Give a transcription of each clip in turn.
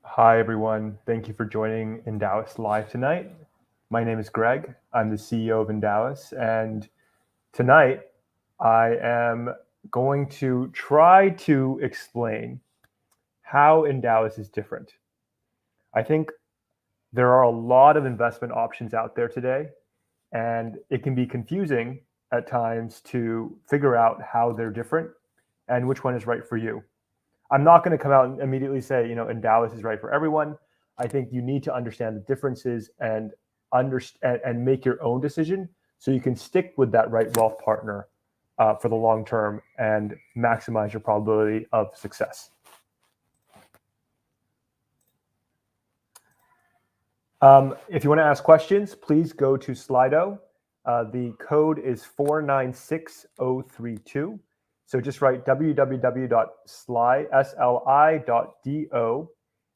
Hi, everyone. Thank you for joining Endowus Live tonight. My name is Greg. I'm the CEO of Endowus, and tonight I am going to try to explain how Endowus is different. I think there are a lot of investment options out there today, and it can be confusing at times to figure out how they're different and which one is right for you. I'm not going to come out and immediately say, Endowus is right for everyone. I think you need to understand the differences and understand and make your own decision so you can stick with that right wealth partner for the long term and maximize your probability of success. If you want to ask questions, please go to Slido. The code is 496032. So just write www.sli.do,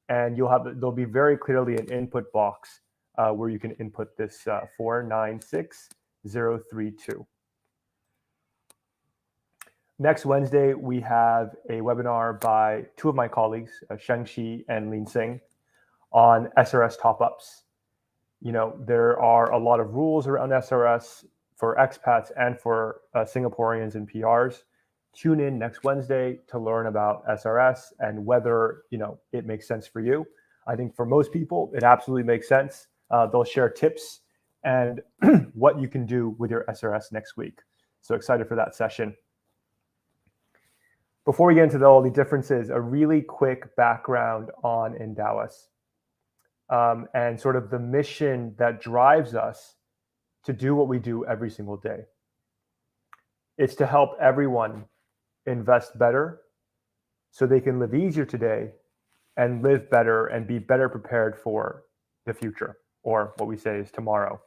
and there'll be very clearly an input box where you can input this 496032. Next Wednesday, we have a webinar by two of my colleagues, Sheng-Shi and Lin Sing, on SRS top-ups. There are a lot of rules around SRS for expats and for Singaporeans and PRs. Tune in next Wednesday to learn about SRS and whether it makes sense for you. I think for most people, it absolutely makes sense. They'll share tips and what you can do with your SRS next week. So excited for that session. Before we get into all the differences, a really quick background on Endowus and sort of the mission that drives us to do what we do every single day. It's to help everyone invest better so they can live easier today and live better and be better prepared for the future, or what we say is tomorrow.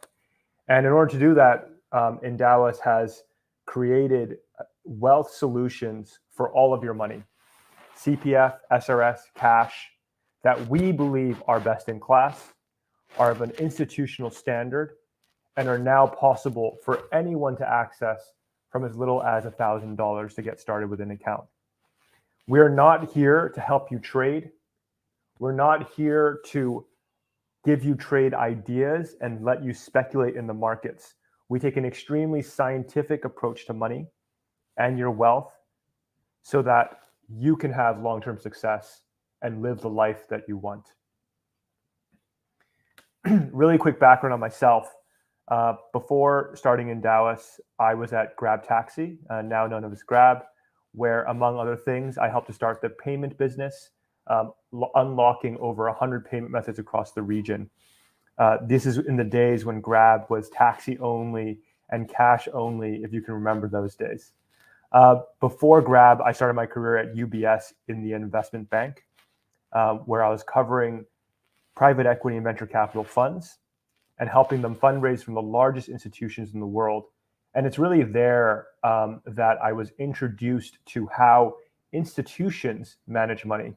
And in order to do that, Endowus has created wealth solutions for all of your money, CPF, SRS, cash, that we believe are best in class, are of an institutional standard, and are now possible for anyone to access from as little as $1,000 to get started with an account. We're not here to help you trade. We're not here to give you trade ideas and let you speculate in the markets. We take an extremely scientific approach to money and your wealth so that you can have long-term success and live the life that you want. Really quick background on myself. Before starting Endowus, I was at Grab Taxi, now known as Grab, where, among other things, I helped to start the payment business, unlocking over 100 payment methods across the region. This is in the days when Grab was taxi only and cash only, if you can remember those days. Before Grab, I started my career at UBS in the investment bank, where I was covering private equity and venture capital funds and helping them fundraise from the largest institutions in the world. And it's really there that I was introduced to how institutions manage money.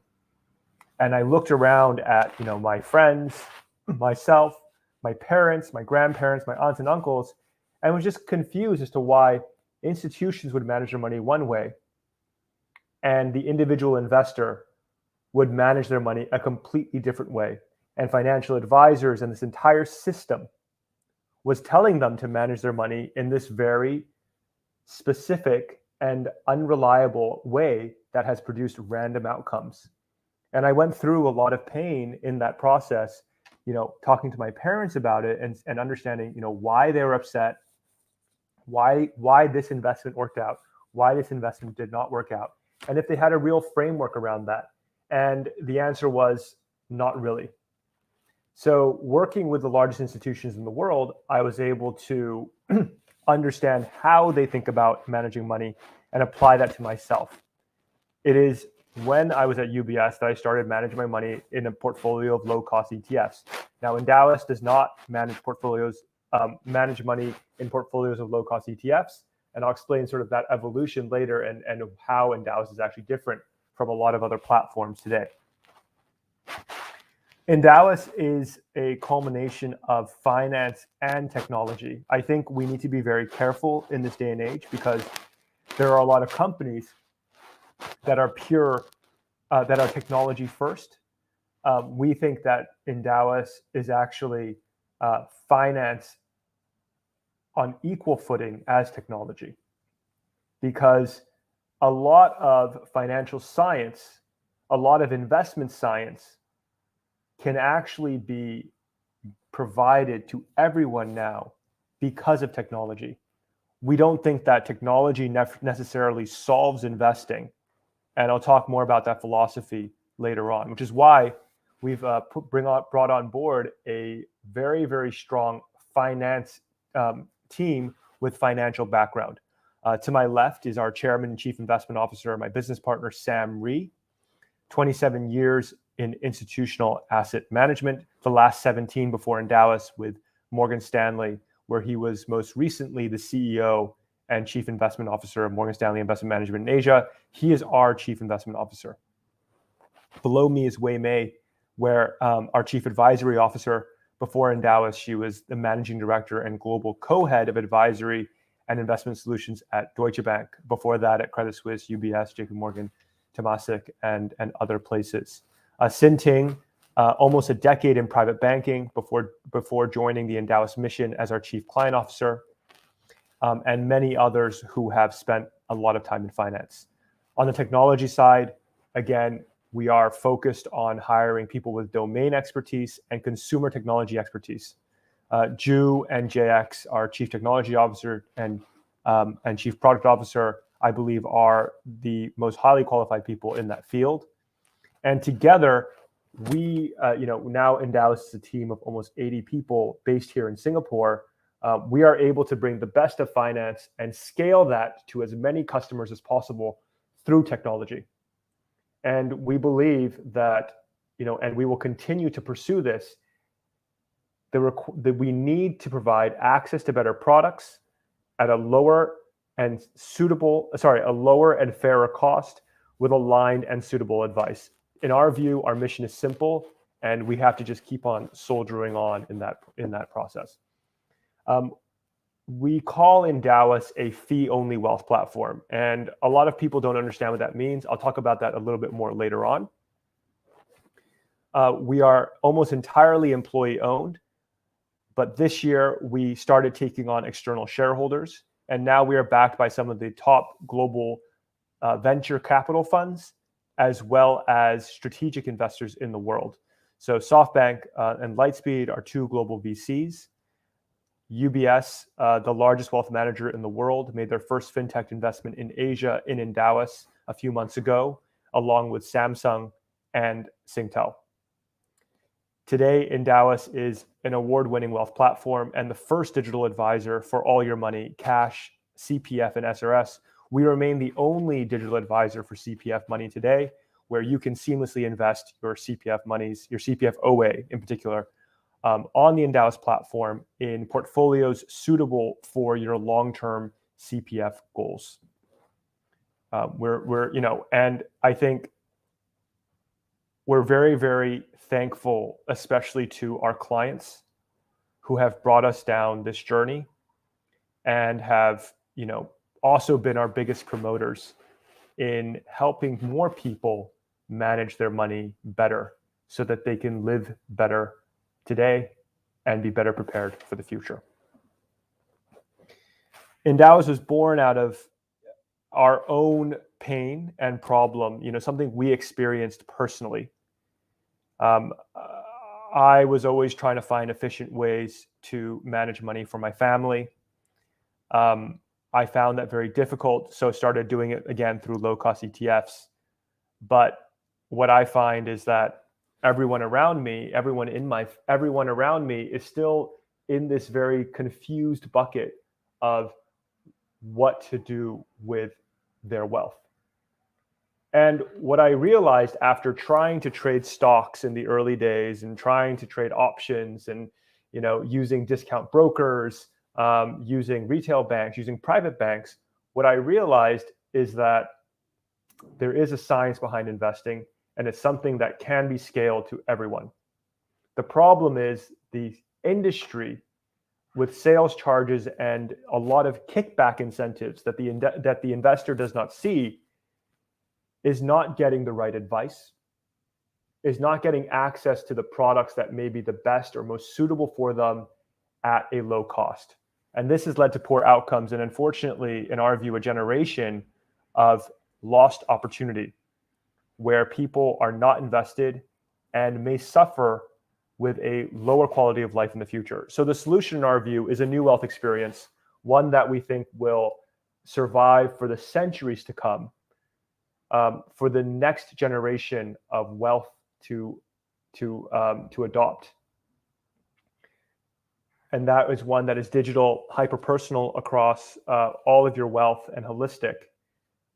And I looked around at my friends, myself, my parents, my grandparents, my aunts and uncles, and was just confused as to why institutions would manage their money one way and the individual investor would manage their money a completely different way. And financial advisors and this entire system was telling them to manage their money in this very specific and unreliable way that has produced random outcomes. And I went through a lot of pain in that process, talking to my parents about it and understanding, why they were upset, why this investment worked out, why this investment did not work out, and if they had a real framework around that. And the answer was not really. So working with the largest institutions in the world, I was able to understand how they think about managing money and apply that to myself. It is when I was at UBS that I started managing my money in a portfolio of low-cost ETFs. Now, Endowus does not manage money in portfolios of low-cost ETFs, and I'll explain sort of that evolution later and how Endowus is actually different from a lot of other platforms today. Endowus is a culmination of finance and technology. I think we need to be very careful in this day and age because there are a lot of companies that are technology first, we think that Endowus is actually finance on equal footing as technology, because a lot of financial science, a lot of investment science can actually be provided to everyone now because of technology. We don't think that technology necessarily solves investing. And I'll talk more about that philosophy later on, which is why we've brought on board a very, very strong finance team with financial background. To my left is our chairman and chief investment officer, my business partner, Sam Ree, 27 years in institutional asset management, the last 17 before Endowus with Morgan Stanley, where he was most recently the CEO and chief investment officer of Morgan Stanley Investment Management in Asia. He is our chief investment officer. Below me is Wei Mei, where our chief advisory officer. Before Endowus, she was the managing director and global co-head of advisory and investment solutions at Deutsche Bank. Before that, at Credit Suisse, UBS, JP Morgan, Temasek, and other places. Sin Ting, almost a decade in private banking before joining the Endowus mission as our chief client officer, and many others who have spent a lot of time in finance. On the technology side, again, we are focused on hiring people with domain expertise and consumer technology expertise. Ju and JX, our chief technology officer and chief product officer, I believe are the most highly qualified people in that field. And together, we, now Endowus is a team of almost 80 people based here in Singapore. We are able to bring the best of finance and scale that to as many customers as possible through technology. And we believe that, and we will continue to pursue this, that we need to provide access to better products at a lower and fairer cost with aligned and suitable advice. In our view, our mission is simple, and we have to just keep on soldiering on in that process. We call Endowus a fee-only wealth platform, and a lot of people don't understand what that means. I'll talk about that a little bit more later on. We are almost entirely employee-owned, but this year we started taking on external shareholders, and now we are backed by some of the top global venture capital funds, as well as strategic investors in the world. So SoftBank and Lightspeed are two global VCs. UBS, the largest wealth manager in the world, made their first fintech investment in Asia in Endowus a few months ago, along with Samsung and Singtel. Today, Endowus is an award-winning wealth platform and the first digital advisor for all your money, cash, CPF, and SRS. We remain the only digital advisor for CPF money today, where you can seamlessly invest your CPF monies, your CPF OA in particular, on the Endowus platform in portfolios suitable for your long-term CPF goals. And I think we're very, very thankful, especially to our clients who have brought us down this journey and have, also been our biggest promoters in helping more people manage their money better so that they can live better today and be better prepared for the future. Endowus was born out of our own pain and problem, something we experienced personally. I was always trying to find efficient ways to manage money for my family. I found that very difficult, so started doing it again through low-cost ETFs. But what I find is that everyone around me is still in this very confused bucket of what to do with their wealth. And what I realized after trying to trade stocks in the early days and trying to trade options and using discount brokers, using retail banks, using private banks, what I realized is that there is a science behind investing, and it's something that can be scaled to everyone. The problem is the industry, with sales charges and a lot of kickback incentives that the investor does not see, is not getting the right advice. is not getting access to the products that may be the best or most suitable for them at a low cost. And this has led to poor outcomes and, unfortunately, in our view, a generation of lost opportunity where people are not invested and may suffer with a lower quality of life in the future. So the solution, in our view, is a new wealth experience, one that we think will survive for the centuries to come, for the next generation of wealth to adopt. And that is one that is digital, hyper-personal across all of your wealth, and holistic,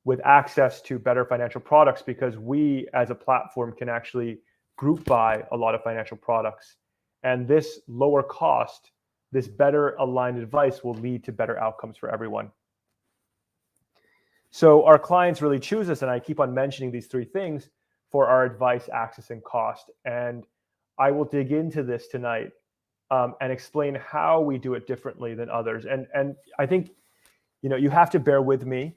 with access to better financial products, because we as a platform can actually group buy a lot of financial products. And this lower cost, this better aligned advice will lead to better outcomes for everyone. So our clients really choose us, and I keep on mentioning these three things, for our advice, access, and cost. And I will dig into this tonight and explain how we do it differently than others. And I think, you have to bear with me.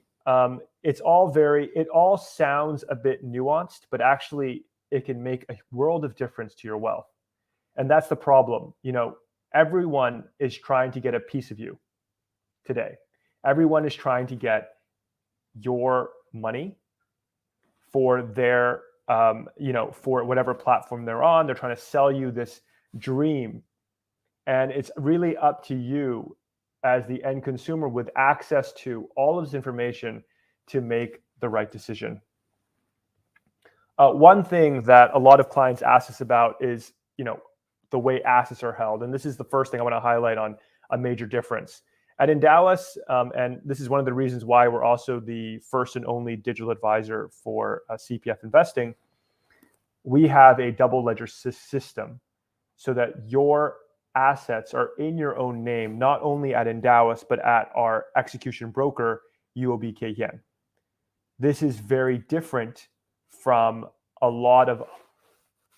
It all sounds a bit nuanced, but actually it can make a world of difference to your wealth. And that's the problem. Everyone is trying to get a piece of you today. Everyone is trying to get your money for their, for whatever platform they're on. They're trying to sell you this dream. And it's really up to you as the end consumer with access to all of this information to make the right decision. One thing that a lot of clients ask us about is, the way assets are held. And this is the first thing I want to highlight on a major difference. At Endowus, and this is one of the reasons why we're also the first and only digital advisor for CPF investing, we have a double ledger system so that your assets are in your own name, not only at Endowus, but at our execution broker, UOB Kay Hian. This is very different from a lot of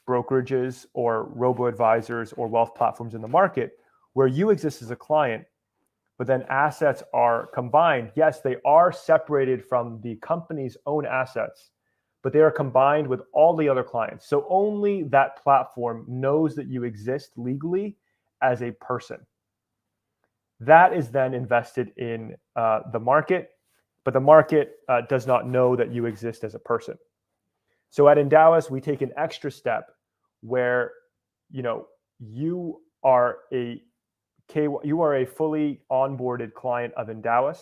brokerages or robo-advisors or wealth platforms in the market, where you exist as a client, but then assets are combined. Yes, they are separated from the company's own assets, but they are combined with all the other clients. So only that platform knows that you exist legally as a person. That is then invested in the market, but the market does not know that you exist as a person. So at Endowus, we take an extra step where you are a fully onboarded client of Endowus.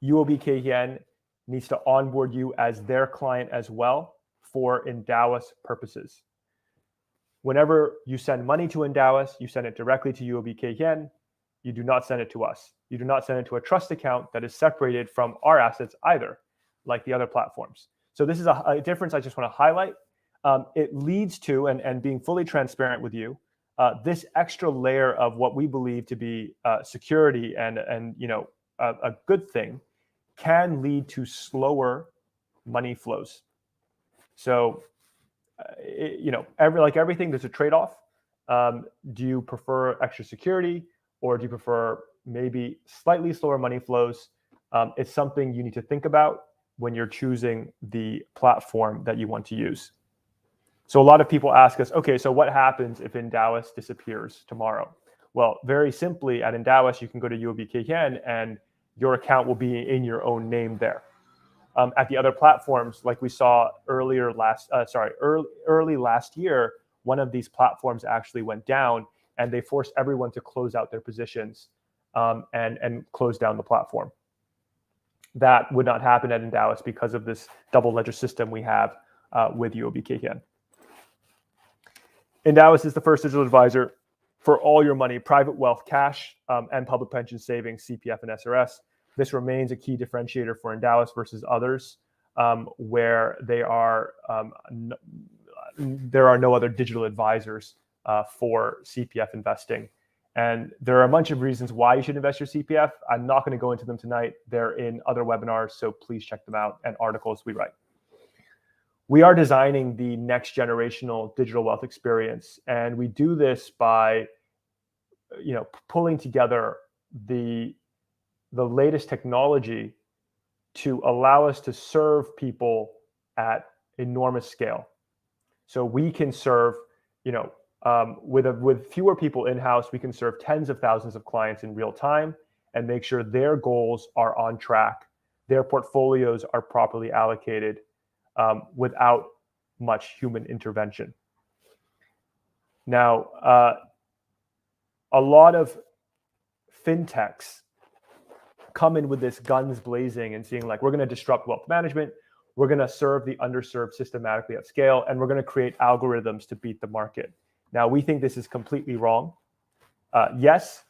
UOB Kay Hian needs to onboard you as their client as well for Endowus purposes. Whenever you send money to Endowus, you send it directly to UOB Kay Hian. You do not send it to us. You do not send it to a trust account that is separated from our assets either, like the other platforms. So this is a difference I just want to highlight. It leads to, and being fully transparent with you, this extra layer of what we believe to be security and a good thing can lead to slower money flows. So, everything, there's a trade-off. Do you prefer extra security, or do you prefer maybe slightly slower money flows? It's something you need to think about when you're choosing the platform that you want to use. So a lot of people ask us, okay, so what happens if Endowus disappears tomorrow? Well, very simply, at Endowus, you can go to UOB Kay Hian and your account will be in your own name there. At the other platforms, like we saw early last year, one of these platforms actually went down and they forced everyone to close out their positions and close down the platform. That would not happen at Endowus because of this double ledger system we have with UOB Kay Hian. Endowus is the first digital advisor for all your money, private wealth, cash, and public pension savings, CPF and SRS. This remains a key differentiator for Endowus versus others, where there are no other digital advisors for CPF investing. And there are a bunch of reasons why you should invest your CPF. I'm not going to go into them tonight. They're in other webinars, so please check them out, and articles we write. We are designing the next generational digital wealth experience, and we do this by, pulling together the latest technology to allow us to serve people at enormous scale. So we can serve, with fewer people in-house, we can serve tens of thousands of clients in real time and make sure their goals are on track, their portfolios are properly allocated, without much human intervention. Now, a lot of fintechs come in with this guns blazing and seeing like, we're going to disrupt wealth management, we're going to serve the underserved systematically at scale, and we're going to create algorithms to beat the market. Now, we think this is completely wrong. Yes,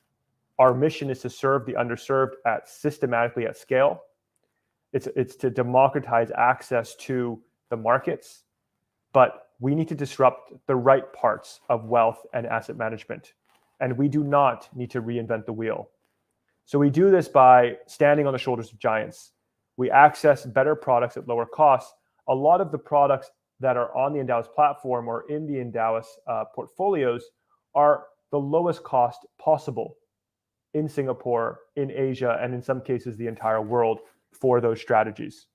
our mission is to serve the underserved systematically at scale. It's to democratize access to the markets, but we need to disrupt the right parts of wealth and asset management. And we do not need to reinvent the wheel. So we do this by standing on the shoulders of giants. We access better products at lower costs. A lot of the products that are on the Endowus platform or in the Endowus portfolios are the lowest cost possible in Singapore, in Asia, and in some cases, the entire world for those strategies.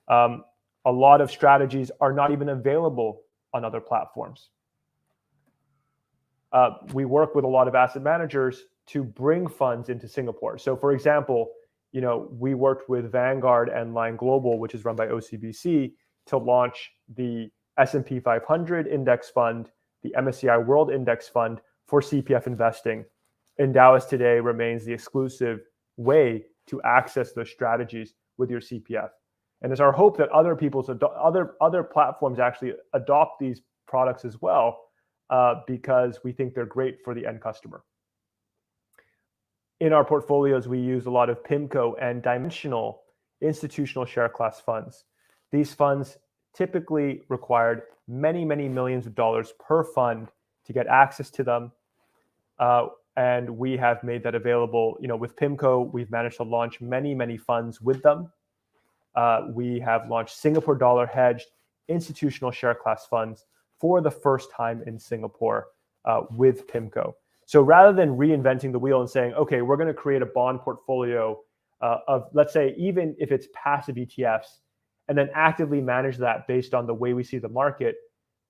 A lot of strategies are not even available on other platforms. We work with a lot of asset managers to bring funds into Singapore. So for example, we worked with Vanguard and Line Global, which is run by OCBC, to launch the S&P 500 Index Fund, the MSCI World Index Fund for CPF investing. Endowus today remains the exclusive way to access those strategies with your CPF. And it's our hope that other platforms actually adopt these products as well, because we think they're great for the end customer. In our portfolios, we use a lot of PIMCO and dimensional institutional share class funds. These funds typically required many, many millions of dollars per fund to get access to them. And we have made that available. With PIMCO, we've managed to launch many, many funds with them. We have launched Singapore dollar hedged institutional share class funds for the first time in Singapore with PIMCO. So rather than reinventing the wheel and saying, okay, we're going to create a bond portfolio of, let's say, even if it's passive ETFs, and then actively manage that based on the way we see the market,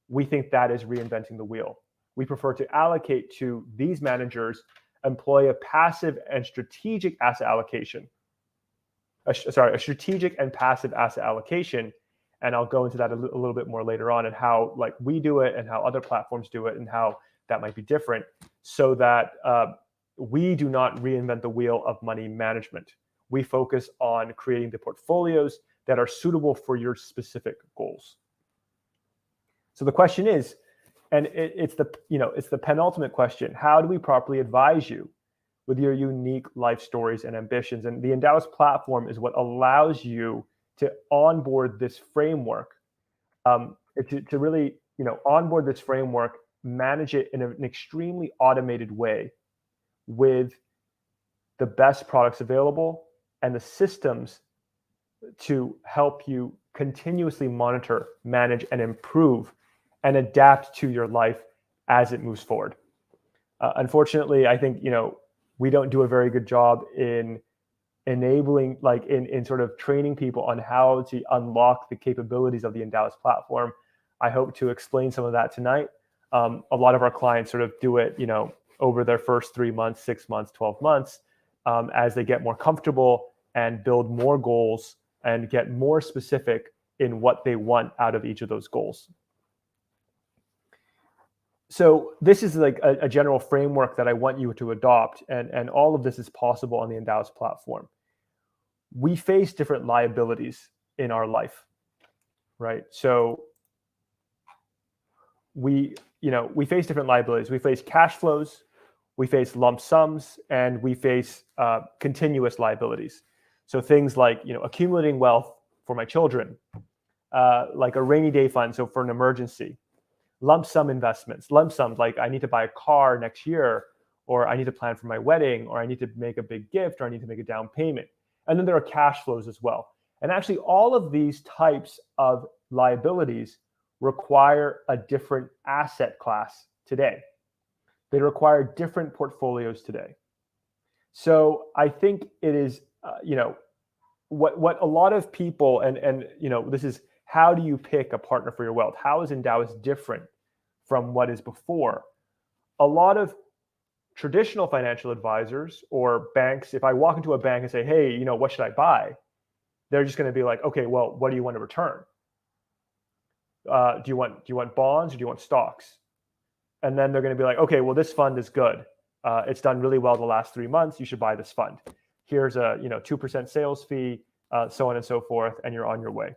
we think that is reinventing the wheel. We prefer to allocate to these managers, employ a passive and strategic asset allocation. A strategic and passive asset allocation. And I'll go into that a little bit more later on, and how we do it and how other platforms do it and how that might be different, so that we do not reinvent the wheel of money management. We focus on creating the portfolios that are suitable for your specific goals. So the question is, and it's the penultimate question: how do we properly advise you with your unique life stories and ambitions? And the Endowus platform is what allows you to onboard this framework, to really onboard this framework, manage it in an extremely automated way with the best products available and the systems to help you continuously monitor, manage, and improve and adapt to your life as it moves forward. Unfortunately, I think we don't do a very good job in enabling, in sort of training people on how to unlock the capabilities of the Endowus platform. I hope to explain some of that tonight. A lot of our clients sort of do it, over their first 3 months, 6 months, 12 months, as they get more comfortable and build more goals and get more specific in what they want out of each of those goals. So this is like a general framework that I want you to adopt, and all of this is possible on the Endowus platform. We face different liabilities in our life, right? So we face different liabilities. We face cash flows, we face lump sums, and we face continuous liabilities. So things like accumulating wealth for my children, like a rainy day fund, so for an emergency. Lump sum investments, lump sums like I need to buy a car next year, or I need to plan for my wedding, or I need to make a big gift, or I need to make a down payment. And then there are cash flows as well. And actually all of these types of liabilities require a different asset class today. They require different portfolios today. So I think it is, what a lot of people, and this is how do you pick a partner for your wealth? How is Endowus different from what is before? A lot of traditional financial advisors or banks, if I walk into a bank and say, hey, what should I buy? They're just going to be like, okay, well, what do you want to return? Do you want bonds or do you want stocks? And then they're going to be like, okay, well, this fund is good. It's done really well the last 3 months. You should buy this fund. Here's a 2% sales fee, so on and so forth, and you're on your way.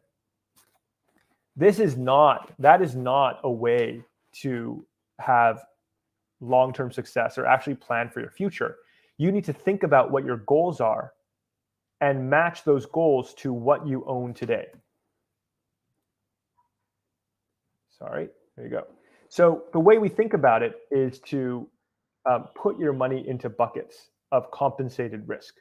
That is not a way to have long-term success or actually plan for your future. You need to think about what your goals are and match those goals to what you own today. Sorry, there you go. So the way we think about it is to put your money into buckets of compensated risk.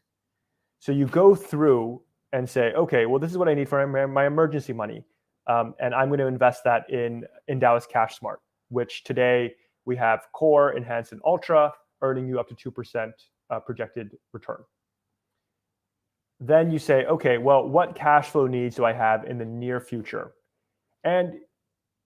So you go through and say, okay, well, this is what I need for my emergency money. And I'm going to invest that in Endowus Cash Smart, which today we have Core, Enhanced, and Ultra, earning you up to 2% projected return. Then you say, okay, well, what cash flow needs do I have in the near future? And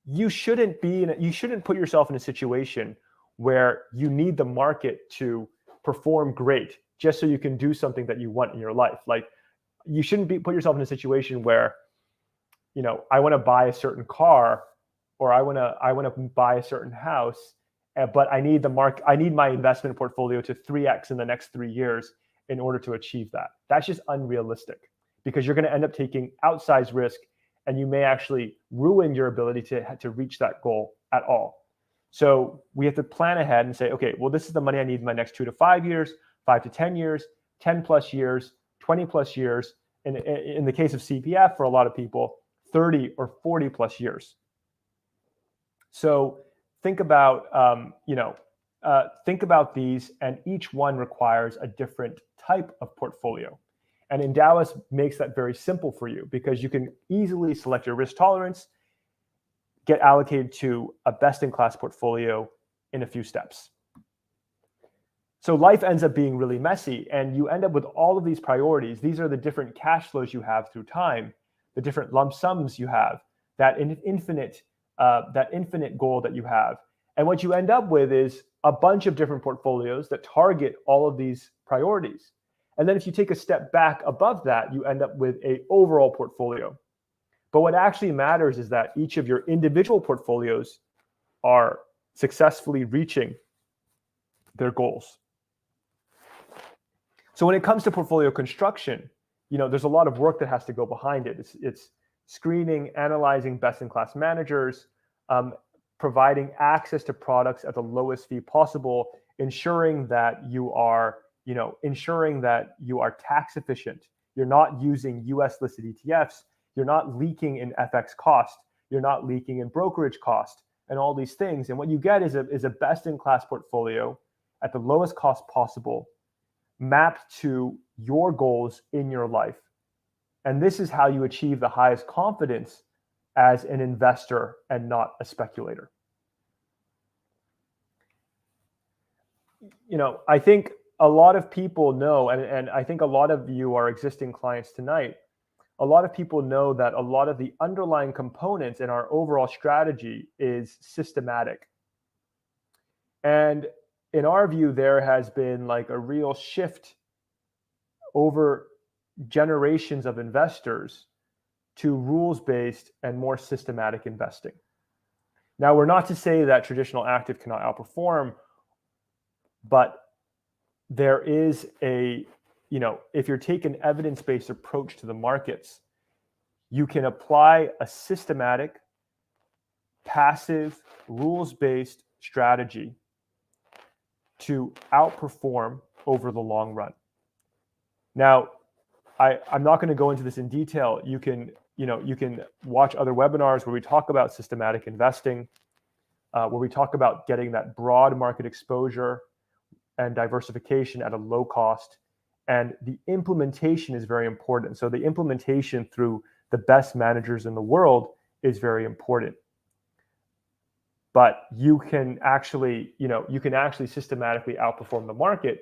you shouldn't put yourself in a situation where you need the market to perform great just so you can do something that you want in your life. Like, you shouldn't put yourself in a situation where, I want to buy a certain car or I want to buy a certain house, but I need my investment portfolio to 3x in the next 3 years in order to achieve that. That's just unrealistic, because you're going to end up taking outsized risk and you may actually ruin your ability to reach that goal at all. So we have to plan ahead and say, okay, well, this is the money I need in my next 2 to 5 years, 5 to 10 years, 10 plus years, 20 plus years. In the case of CPF, for a lot of people, 30 or 40 plus years. So think about, think about these, and each one requires a different type of portfolio. And Endowus makes that very simple for you, because you can easily select your risk tolerance, get allocated to a best-in-class portfolio in a few steps. So life ends up being really messy, and you end up with all of these priorities. These are the different cash flows you have through time, the different lump sums you have, that infinite goal that you have. And what you end up with is a bunch of different portfolios that target all of these priorities. And then if you take a step back above that, you end up with an overall portfolio. But what actually matters is that each of your individual portfolios are successfully reaching their goals. So when it comes to portfolio construction, there's a lot of work that has to go behind it. It's screening, analyzing best-in-class managers, providing access to products at the lowest fee possible, ensuring that you are tax efficient. You're not using US listed ETFs. You're not leaking in FX cost. You're not leaking in brokerage cost, and all these things. And what you get is a best-in-class portfolio at the lowest cost possible, mapped to your goals in your life. And this is how you achieve the highest confidence as an investor and not a speculator. I think a lot of people know, and I think a lot of you are existing clients tonight, a lot of people know that a lot of the underlying components in our overall strategy is systematic. And in our view, there has been like a real shift over generations of investors to rules-based and more systematic investing. Now, we're not to say that traditional active cannot outperform, but there is if you're taking an evidence-based approach to the markets, you can apply a systematic, passive, rules-based strategy to outperform over the long run. Now, I'm not going to go into this in detail. You can watch other webinars where we talk about systematic investing, where we talk about getting that broad market exposure and diversification at a low cost. And the implementation is very important. So the implementation through the best managers in the world is very important. But you can actually systematically outperform the market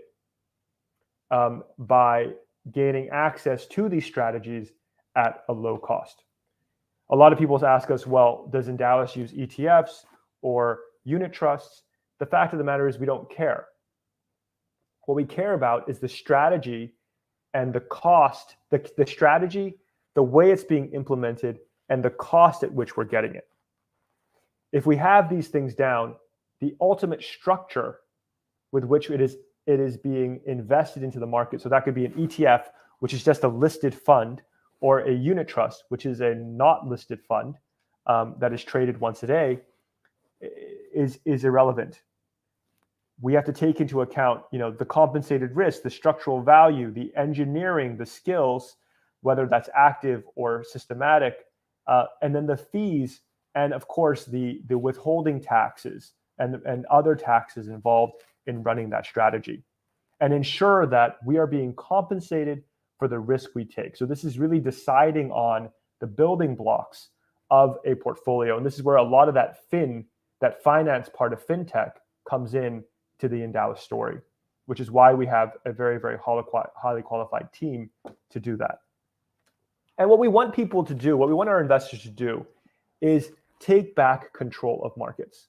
by gaining access to these strategies at a low cost. A lot of people ask us, well, does Endowus use ETFs or unit trusts? The fact of the matter is we don't care. What we care about is the strategy and the cost, the strategy, the way it's being implemented, and the cost at which we're getting it. If we have these things down, the ultimate structure with which it is being invested into the market, so that could be an ETF, which is just a listed fund, or a unit trust, which is a not listed fund that is traded once a day, is irrelevant. We have to take into account, the compensated risk, the structural value, the engineering, the skills, whether that's active or systematic, and then the fees, and of course the withholding taxes and other taxes involved in running that strategy, and ensure that we are being compensated for the risk we take. So this is really deciding on the building blocks of a portfolio, and this is where a lot of that finance part of fintech comes in to the Endowus story, which is why we have a very, very highly qualified team to do that. And what we want people to do, what we want our investors to do, is take back control of markets.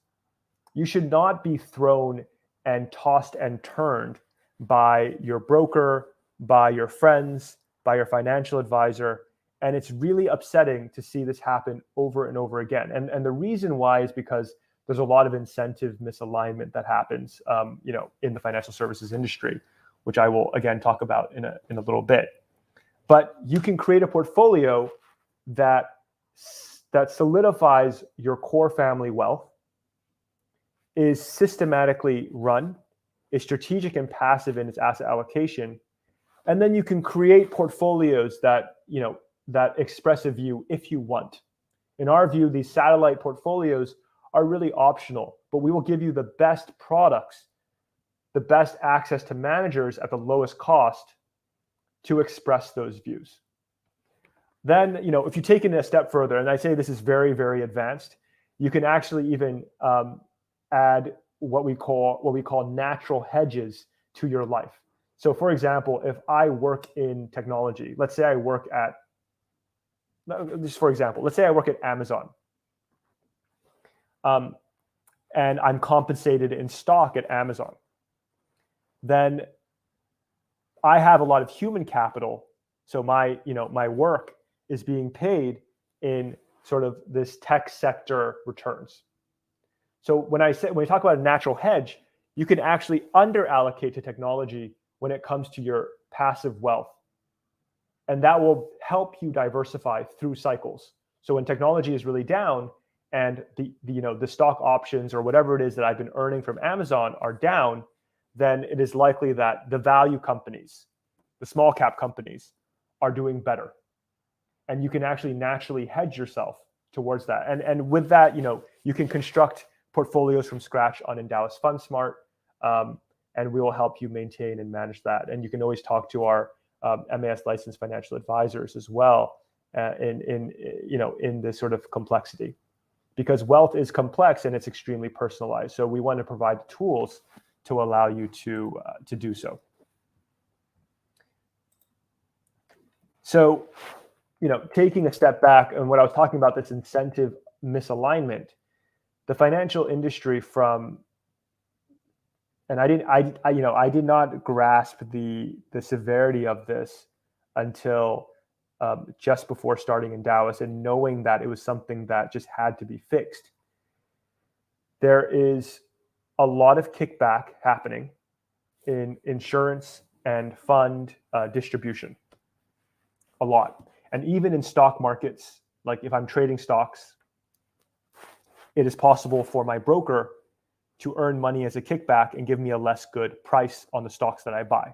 You should not be thrown and tossed and turned by your broker, by your friends, by your financial advisor. And it's really upsetting to see this happen over and over again. And the reason why is because there's a lot of incentive misalignment that happens, in the financial services industry, which I will again talk about in a little bit. But you can create a portfolio that solidifies your core family wealth, is systematically run, is strategic and passive in its asset allocation, and then you can create portfolios that express a view if you want. In our view, these satellite portfolios are really optional, but we will give you the best products, the best access to managers at the lowest cost to express those views. Then, if you take it a step further, and I say this is very, very advanced, you can actually even add what we call natural hedges to your life. So, for example, if I work in technology, let's say I work at Amazon, and I'm compensated in stock at Amazon, then I have a lot of human capital. So my work is being paid in sort of this tech sector returns. So when we talk about a natural hedge, you can actually under allocate to technology when it comes to your passive wealth. And that will help you diversify through cycles. So when technology is really down and the stock options or whatever it is that I've been earning from Amazon are down, then it is likely that the value companies, the small cap companies, are doing better. And you can actually naturally hedge yourself towards that. And with that, you can construct portfolios from scratch on Endowus FundSmart, and we will help you maintain and manage that. And you can always talk to our MAS licensed financial advisors as well in this sort of complexity, because wealth is complex and it's extremely personalized. So we want to provide tools to allow you to do so. So, taking a step back, and what I was talking about, this incentive misalignment, the financial industry I did not grasp the severity of this until just before starting Endowus and knowing that it was something that just had to be fixed. There is a lot of kickback happening in insurance and fund distribution. A lot. And even in stock markets, like if I'm trading stocks, it is possible for my broker to earn money as a kickback and give me a less good price on the stocks that I buy.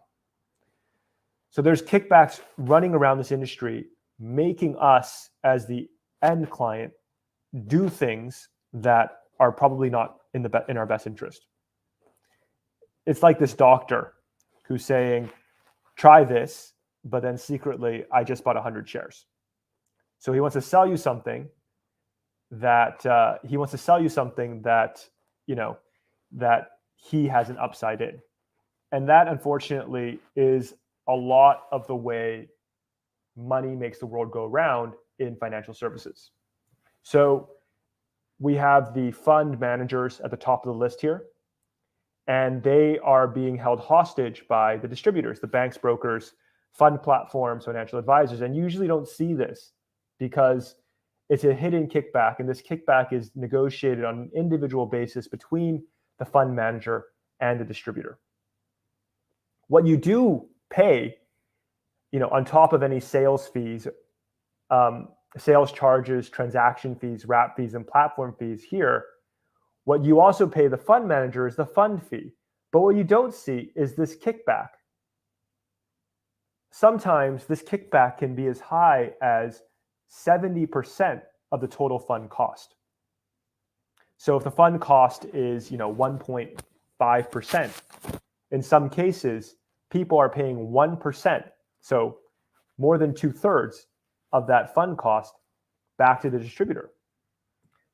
So there's kickbacks running around this industry, making us as the end client do things that are probably not in our best interest. It's like this doctor who's saying, try this, but then secretly, I just bought 100 shares. So he wants to sell you something that that he has an upside in. And that, unfortunately, is a lot of the way money makes the world go round in financial services. So we have the fund managers at the top of the list here, and they are being held hostage by the distributors, the banks, brokers, fund platforms, financial advisors, and usually don't see this because it's a hidden kickback, and this kickback is negotiated on an individual basis between the fund manager and the distributor. What you do pay, on top of any sales fees, sales charges, transaction fees, wrap fees, and platform fees here, what you also pay the fund manager is the fund fee. But what you don't see is this kickback. Sometimes this kickback can be as high as 70% of the total fund cost. So if the fund cost is 1.5%, in some cases, people are paying 1%, so more than 2/3 of that fund cost back to the distributor.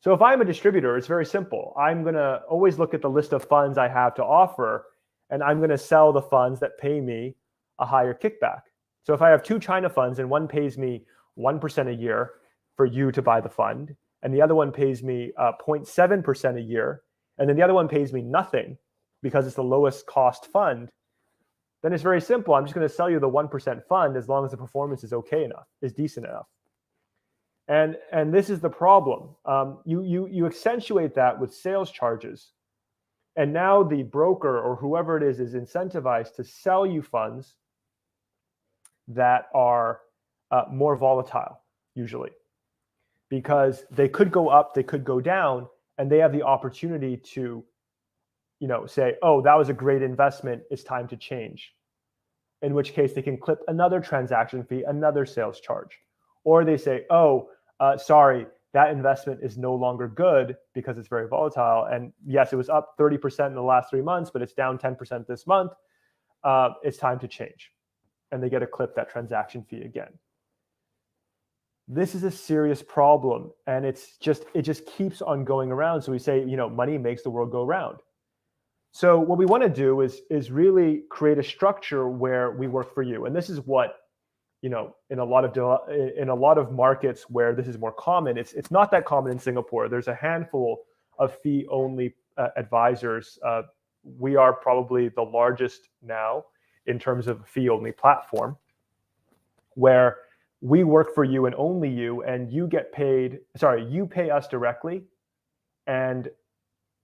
So if I'm a distributor, it's very simple. I'm going to always look at the list of funds I have to offer, and I'm going to sell the funds that pay me a higher kickback. So if I have two China funds and one pays me 1% a year for you to buy the fund, and the other one pays me 0.7% a year, and then the other one pays me nothing because it's the lowest cost fund, then it's very simple. I'm just going to sell you the 1% fund as long as the performance is okay enough, is decent enough. And this is the problem. You accentuate that with sales charges. And now the broker or whoever it is incentivized to sell you funds that are more volatile, usually, because they could go up, they could go down, and they have the opportunity to, say, oh, that was a great investment, it's time to change. In which case they can clip another transaction fee, another sales charge. Or they say, oh, sorry, that investment is no longer good because it's very volatile. And yes, it was up 30% in the last 3 months, but it's down 10% this month. It's time to change. And they get to clip that transaction fee again. This is a serious problem, and it just keeps on going around. So we say, money makes the world go round. So what we want to do is really create a structure where we work for you. And this is what, in a lot of markets where this is more common, it's not that common in Singapore. There's a handful of fee-only advisors. We are probably the largest now in terms of a fee-only platform, where we work for you and only you, and you pay us directly, and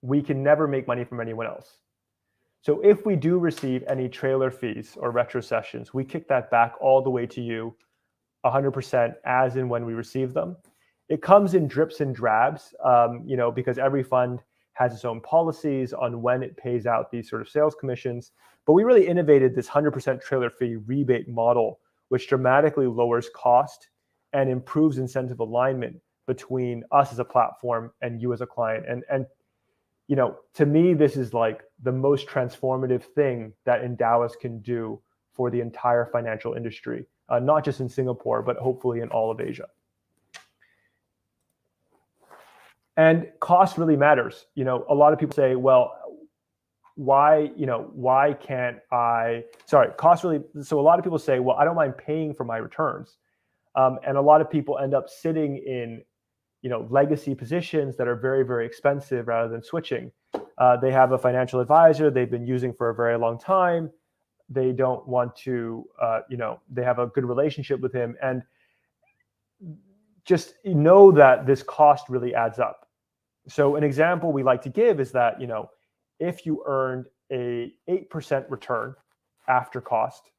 we can never make money from anyone else. So if we do receive any trailer fees or retrocessions, we kick that back all the way to you 100% as and when we receive them. It comes in drips and drabs, because every fund has its own policies on when it pays out these sort of sales commissions. But we really innovated this 100% trailer fee rebate model, which dramatically lowers cost and improves incentive alignment between us as a platform and you as a client. And to me, this is like the most transformative thing that Endowus can do for the entire financial industry, not just in Singapore, but hopefully in all of Asia. And cost really matters. A lot of people say, well, why can't I, cost really, so a lot of people say, well, I don't mind paying for my returns. And a lot of people end up sitting in legacy positions that are very, very expensive rather than switching. They have a financial advisor they've been using for a very long time. They don't want to, they have a good relationship with him. And just know that this cost really adds up. So an example we like to give is that, if you earned a 8% return after cost,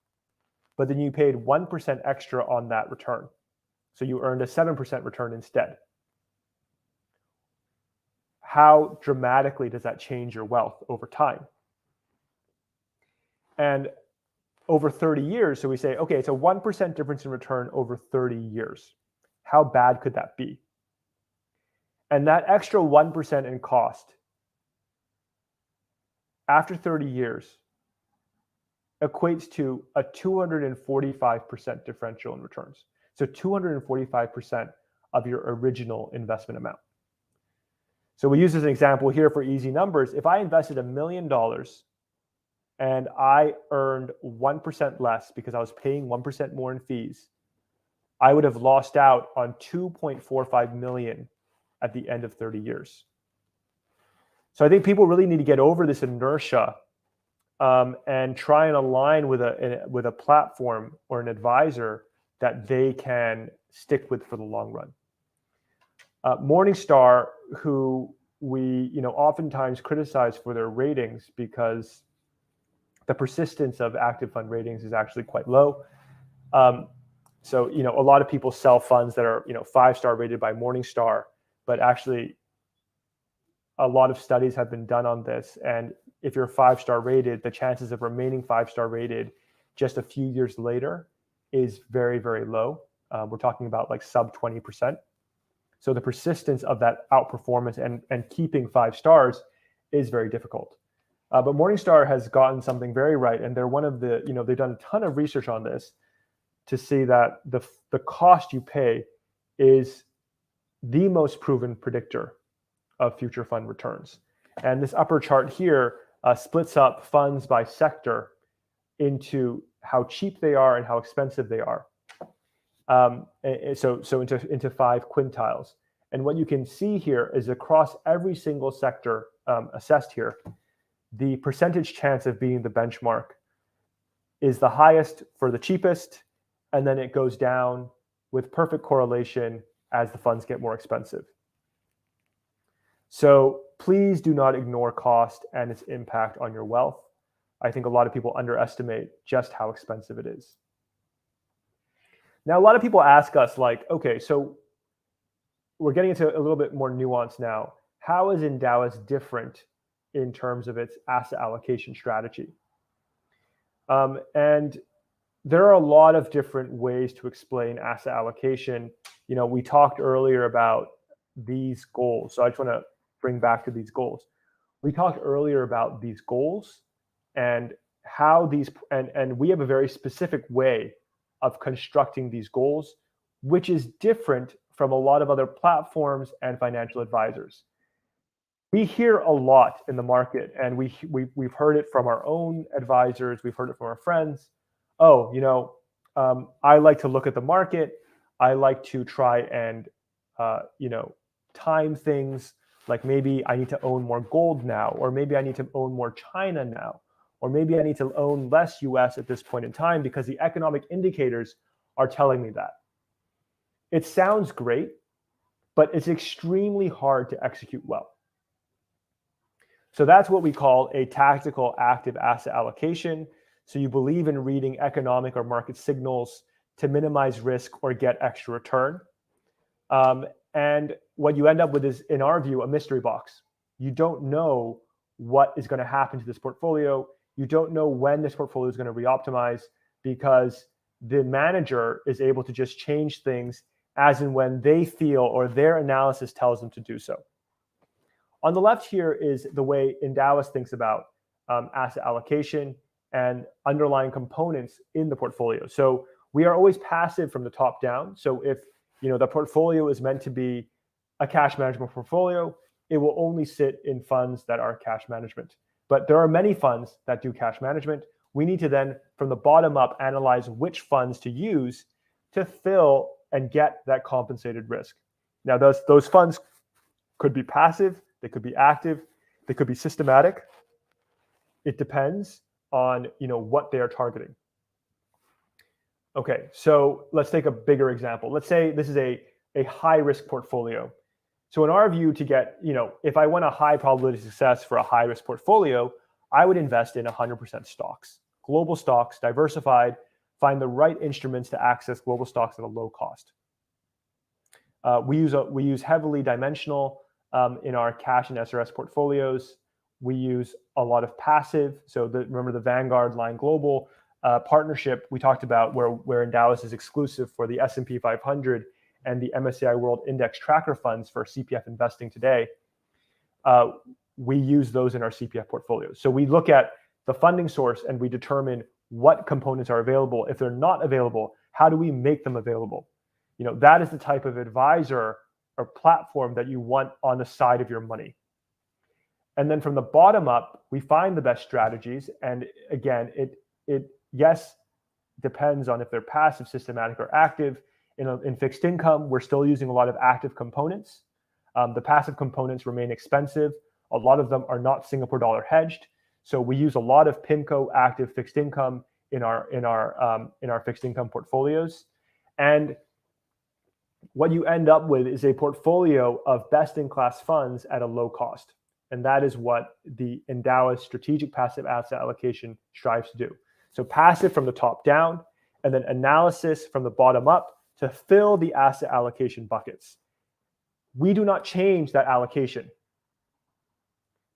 but then you paid 1% extra on that return, so you earned a 7% return instead. How dramatically does that change your wealth over time? And over 30 years, so we say, okay, it's a 1% difference in return over 30 years. How bad could that be? And that extra 1% in cost, after 30 years, equates to a 245% differential in returns. So 245% of your original investment amount. So we use this as an example here for easy numbers. If I invested $1 million and I earned 1% less because I was paying 1% more in fees, I would have lost out on $2.45 million at the end of 30 years. So I think people really need to get over this inertia and try and align with a platform or an advisor that they can stick with for the long run. Morningstar, who we oftentimes criticize for their ratings because the persistence of active fund ratings is actually quite low. So a lot of people sell funds that are 5-star rated by Morningstar, but actually a lot of studies have been done on this, and if you're 5-star rated, the chances of remaining 5-star rated just a few years later is very, very low. We're talking about like sub 20%. So the persistence of that outperformance and keeping 5 stars is very difficult. But Morningstar has gotten something very right, and they're one of the, they've done a ton of research on this to see that the cost you pay is the most proven predictor of future fund returns. And this upper chart here splits up funds by sector into how cheap they are and how expensive they are. So into 5 quintiles. And what you can see here is across every single sector assessed here, the percentage chance of being the benchmark is the highest for the cheapest, and then it goes down with perfect correlation as the funds get more expensive. So please do not ignore cost and its impact on your wealth. I think a lot of people underestimate just how expensive it is. Now, a lot of people ask us like, okay, so we're getting into a little bit more nuance now. How is Endowus different in terms of its asset allocation strategy? And there are a lot of different ways to explain asset allocation. We talked earlier about these goals. So I just want to bring back to these goals. We talked earlier about these goals and how these, and we have a very specific way of constructing these goals, which is different from a lot of other platforms and financial advisors. We hear a lot in the market, and we've heard it from our own advisors, we've heard it from our friends. Oh, I like to look at the market. I like to try and, time things. Like maybe I need to own more gold now, or maybe I need to own more China now, or maybe I need to own less US at this point in time because the economic indicators are telling me that. It sounds great, but it's extremely hard to execute well. So that's what we call a tactical active asset allocation. So you believe in reading economic or market signals to minimize risk or get extra return. And what you end up with is, in our view, a mystery box. You don't know what is going to happen to this portfolio. You don't know when this portfolio is going to reoptimize because the manager is able to just change things as and when they feel or their analysis tells them to do so. On the left here is the way Endowus thinks about asset allocation and underlying components in the portfolio. So we are always passive from the top down. So if the portfolio is meant to be a cash management portfolio, it will only sit in funds that are cash management. But there are many funds that do cash management. We need to then, from the bottom up, analyze which funds to use to fill and get that compensated risk. Now, those funds could be passive, they could be active, they could be systematic. It depends on what they are targeting. Okay, so let's take a bigger example. Let's say this is a high risk portfolio. So in our view, to get, if I want a high probability of success for a high risk portfolio, I would invest in 100% stocks, global stocks, diversified, find the right instruments to access global stocks at a low cost. We use heavily dimensional in our cash and SRS portfolios. We use a lot of passive. So remember the Vanguard Line Global partnership we talked about where Endowus is exclusive for the S&P 500 and the MSCI World Index Tracker funds for CPF investing today. We use those in our CPF portfolios. So we look at the funding source and we determine what components are available. If they're not available, how do we make them available? That is the type of advisor or platform that you want on the side of your money. And then from the bottom up, we find the best strategies. And again, it yes, depends on if they're passive, systematic, or active. In fixed income, we're still using a lot of active components. The passive components remain expensive. A lot of them are not Singapore dollar hedged. So we use a lot of PIMCO active fixed income in our fixed income portfolios. And what you end up with is a portfolio of best-in-class funds at a low cost. And that is what the Endowus strategic passive asset allocation strives to do. So passive from the top down, and then analysis from the bottom up to fill the asset allocation buckets. We do not change that allocation.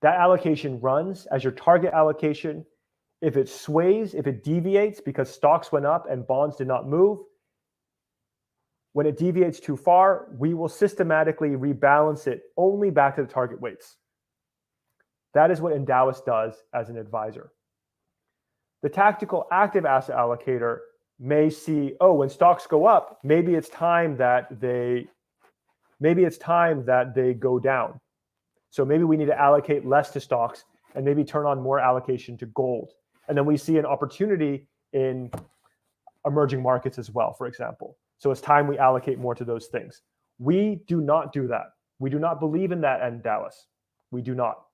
That allocation runs as your target allocation. If it sways, if it deviates because stocks went up and bonds did not move, when it deviates too far, we will systematically rebalance it only back to the target weights. That is what Endowus does as an advisor. The tactical active asset allocator may see, oh, when stocks go up, maybe it's time that they go down. So maybe we need to allocate less to stocks and maybe turn on more allocation to gold. And then we see an opportunity in emerging markets as well, for example. So it's time we allocate more to those things. We do not do that. We do not believe in that at Endowus. We do not.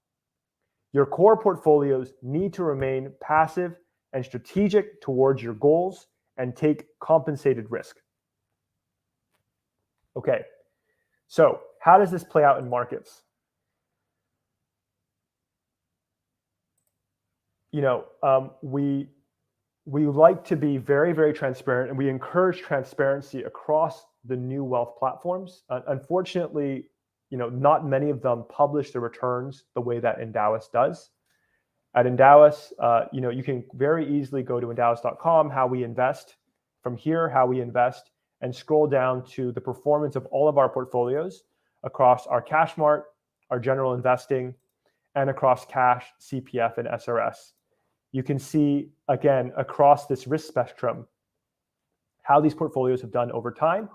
Your core portfolios need to remain passive and strategic towards your goals and take compensated risk. Okay, so how does this play out in markets? We like to be very, very transparent, and we encourage transparency across the new wealth platforms. Unfortunately, not many of them publish the returns the way that Endowus does. At Endowus, you can very easily go to endowus.com, how we invest. From here, how we invest, and scroll down to the performance of all of our portfolios across our cash mart, our general investing, and across cash, CPF, and SRS. You can see, again, across this risk spectrum, how these portfolios have done over time.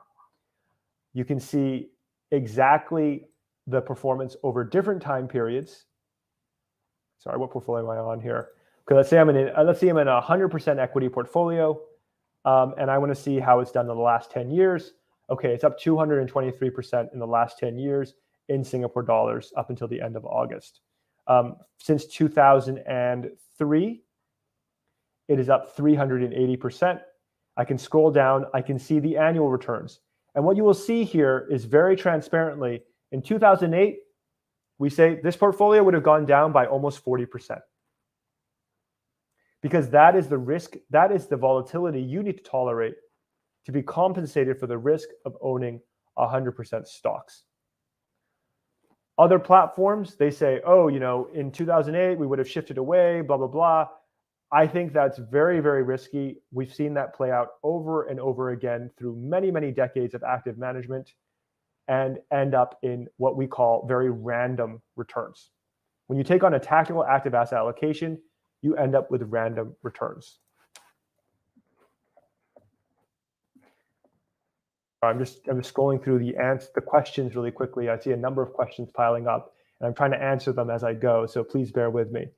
You can see exactly the performance over different time periods. Sorry, what portfolio am I on here? Okay, let's say I'm in a 100% equity portfolio, and I want to see how it's done in the last 10 years. Okay, it's up 223% in the last 10 years in Singapore dollars up until the end of August. Since 2003, it is up 380%. I can scroll down, I can see the annual returns. And what you will see here is very transparently, in 2008, we say this portfolio would have gone down by almost 40%. Because that is the risk, that is the volatility you need to tolerate to be compensated for the risk of owning 100% stocks. Other platforms, they say, oh, in 2008, we would have shifted away, blah, blah, blah. I think that's very, very risky. We've seen that play out over and over again through many, many decades of active management and end up in what we call very random returns. When you take on a tactical active asset allocation, you end up with random returns. I'm just scrolling through the questions really quickly. I see a number of questions piling up, and I'm trying to answer them as I go, so please bear with me.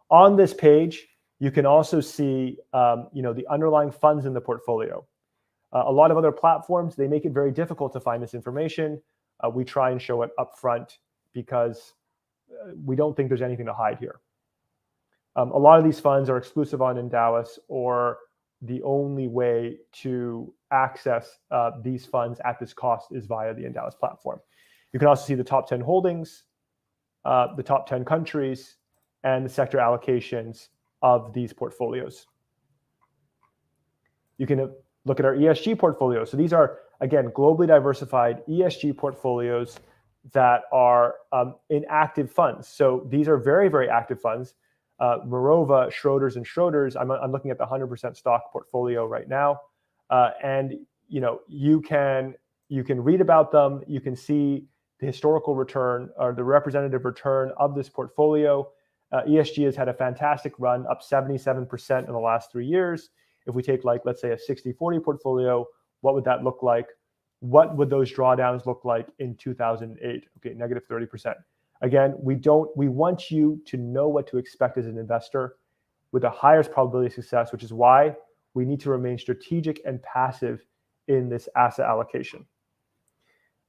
On this page, you can also see the underlying funds in the portfolio. A lot of other platforms, they make it very difficult to find this information. We try and show it up front because we don't think there's anything to hide here. A lot of these funds are exclusive on Endowus, or the only way to access these funds at this cost is via the Endowus platform. You can also see the top 10 holdings, the top 10 countries, and the sector allocations of these portfolios. You can look at our ESG portfolio. So these are, again, globally diversified ESG portfolios that are in active funds. So these are very, very active funds. Morova, Schroders, and Schroders. I'm looking at the 100% stock portfolio right now, and you can read about them. You can see the historical return or the representative return of this portfolio. ESG has had a fantastic run, up 77% in the last 3 years. If we take, let's say, a 60-40 portfolio, what would that look like? What would those drawdowns look like in 2008? Okay, negative 30%. Again, we want you to know what to expect as an investor with the highest probability of success, which is why we need to remain strategic and passive in this asset allocation.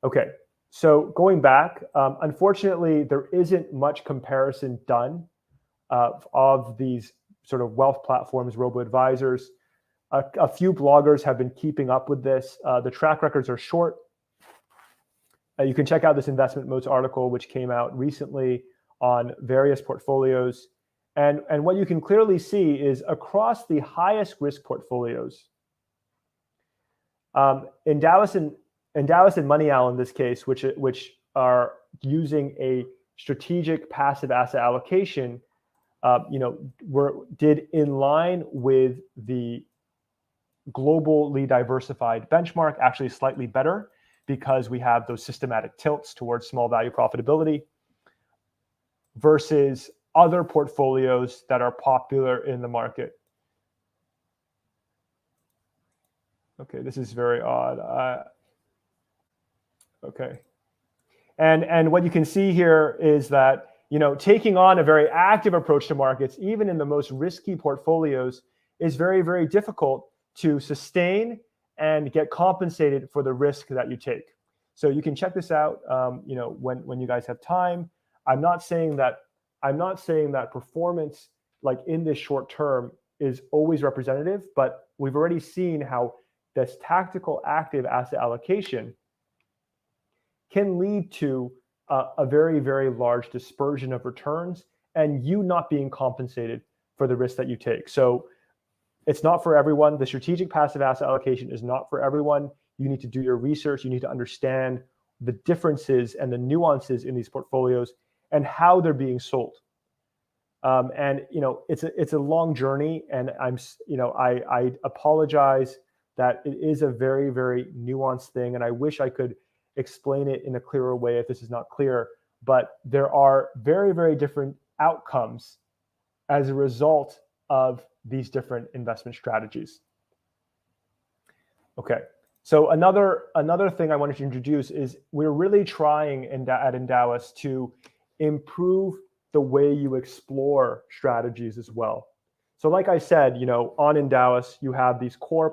Okay, So going back, unfortunately, there isn't much comparison done of these sort of wealth platforms, robo-advisors. A few bloggers have been keeping up with this. The track records are short. You can check out this Investment Moats article, which came out recently on various portfolios. And what you can clearly see is across the highest risk portfolios, Endowus and Money Owl in this case, which are using a strategic passive asset allocation, did in line with the globally diversified benchmark, actually slightly better because we have those systematic tilts towards small value profitability versus other portfolios that are popular in the market. Okay, this is very odd. Okay. And what you can see here is that, taking on a very active approach to markets, even in the most risky portfolios, is very, very difficult to sustain and get compensated for the risk that you take. So you can check this out, when you guys have time. I'm not saying that performance, like in this short term, is always representative, but we've already seen how this tactical active asset allocation can lead to a very, very large dispersion of returns and you not being compensated for the risk that you take. So it's not for everyone. The strategic passive asset allocation is not for everyone. You need to do your research. You need to understand the differences and the nuances in these portfolios and how they're being sold. It's a long journey, and I apologize that it is a very, very nuanced thing, and I wish I could explain it in a clearer way if this is not clear. But there are very, very different outcomes as a result of these different investment strategies. Okay, so another thing I wanted to introduce is we're really trying at Endowus to improve the way you explore strategies as well. So like I said, on Endowus, you have these core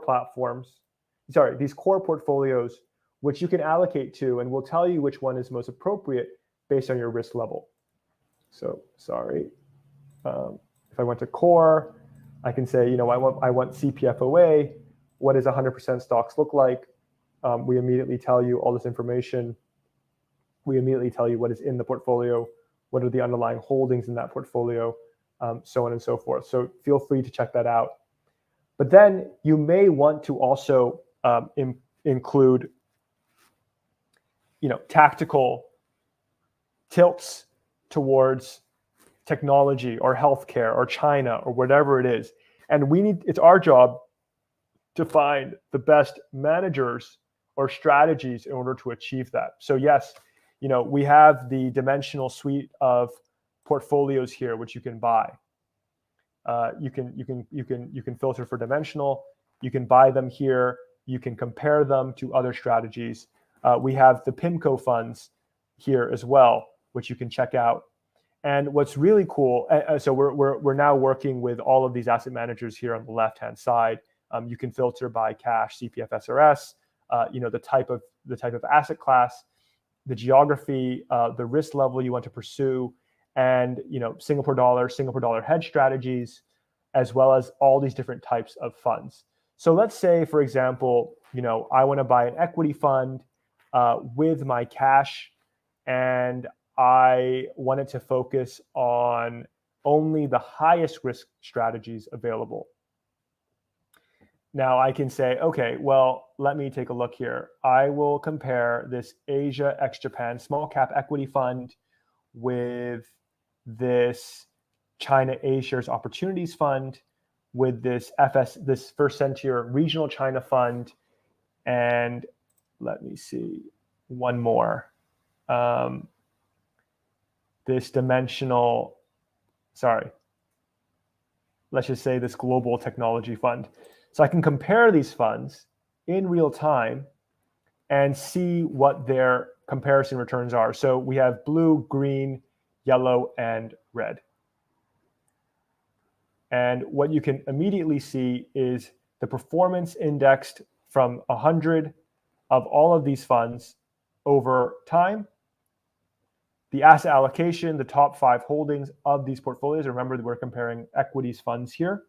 portfolios, which you can allocate to, and we'll tell you which one is most appropriate based on your risk level. So sorry, if I went to core, I can say, I want CPFOA. What does 100% stocks look like? We immediately tell you all this information. We immediately tell you what is in the portfolio, what are the underlying holdings in that portfolio, so on and so forth. So feel free to check that out. But then you may want to also include, tactical tilts towards technology or healthcare or China or whatever it is. And it's our job to find the best managers or strategies in order to achieve that. So yes, we have the dimensional suite of portfolios here, which you can buy. You can filter for dimensional. You can buy them here. You can compare them to other strategies. We have the PIMCO funds here as well, which you can check out. And what's really cool, so we're now working with all of these asset managers here on the left-hand side. You can filter by cash, CPF, SRS, the type of asset class, the geography, the risk level you want to pursue, and Singapore dollar hedge strategies, as well as all these different types of funds. So let's say, for example, I want to buy an equity fund with my cash, and I wanted to focus on only the highest risk strategies available. Now I can say, okay, well, let me take a look here. I will compare this Asia ex-Japan small cap equity fund with this China A-shares opportunities fund, with this First Sentier regional China fund, and let me see, one more. Let's just say this global technology fund. So I can compare these funds in real time and see what their comparison returns are. So we have blue, green, yellow, and red. And what you can immediately see is the performance indexed from 100 of all of these funds over time. The asset allocation, the top 5 holdings of these portfolios. Remember that we're comparing equities funds here.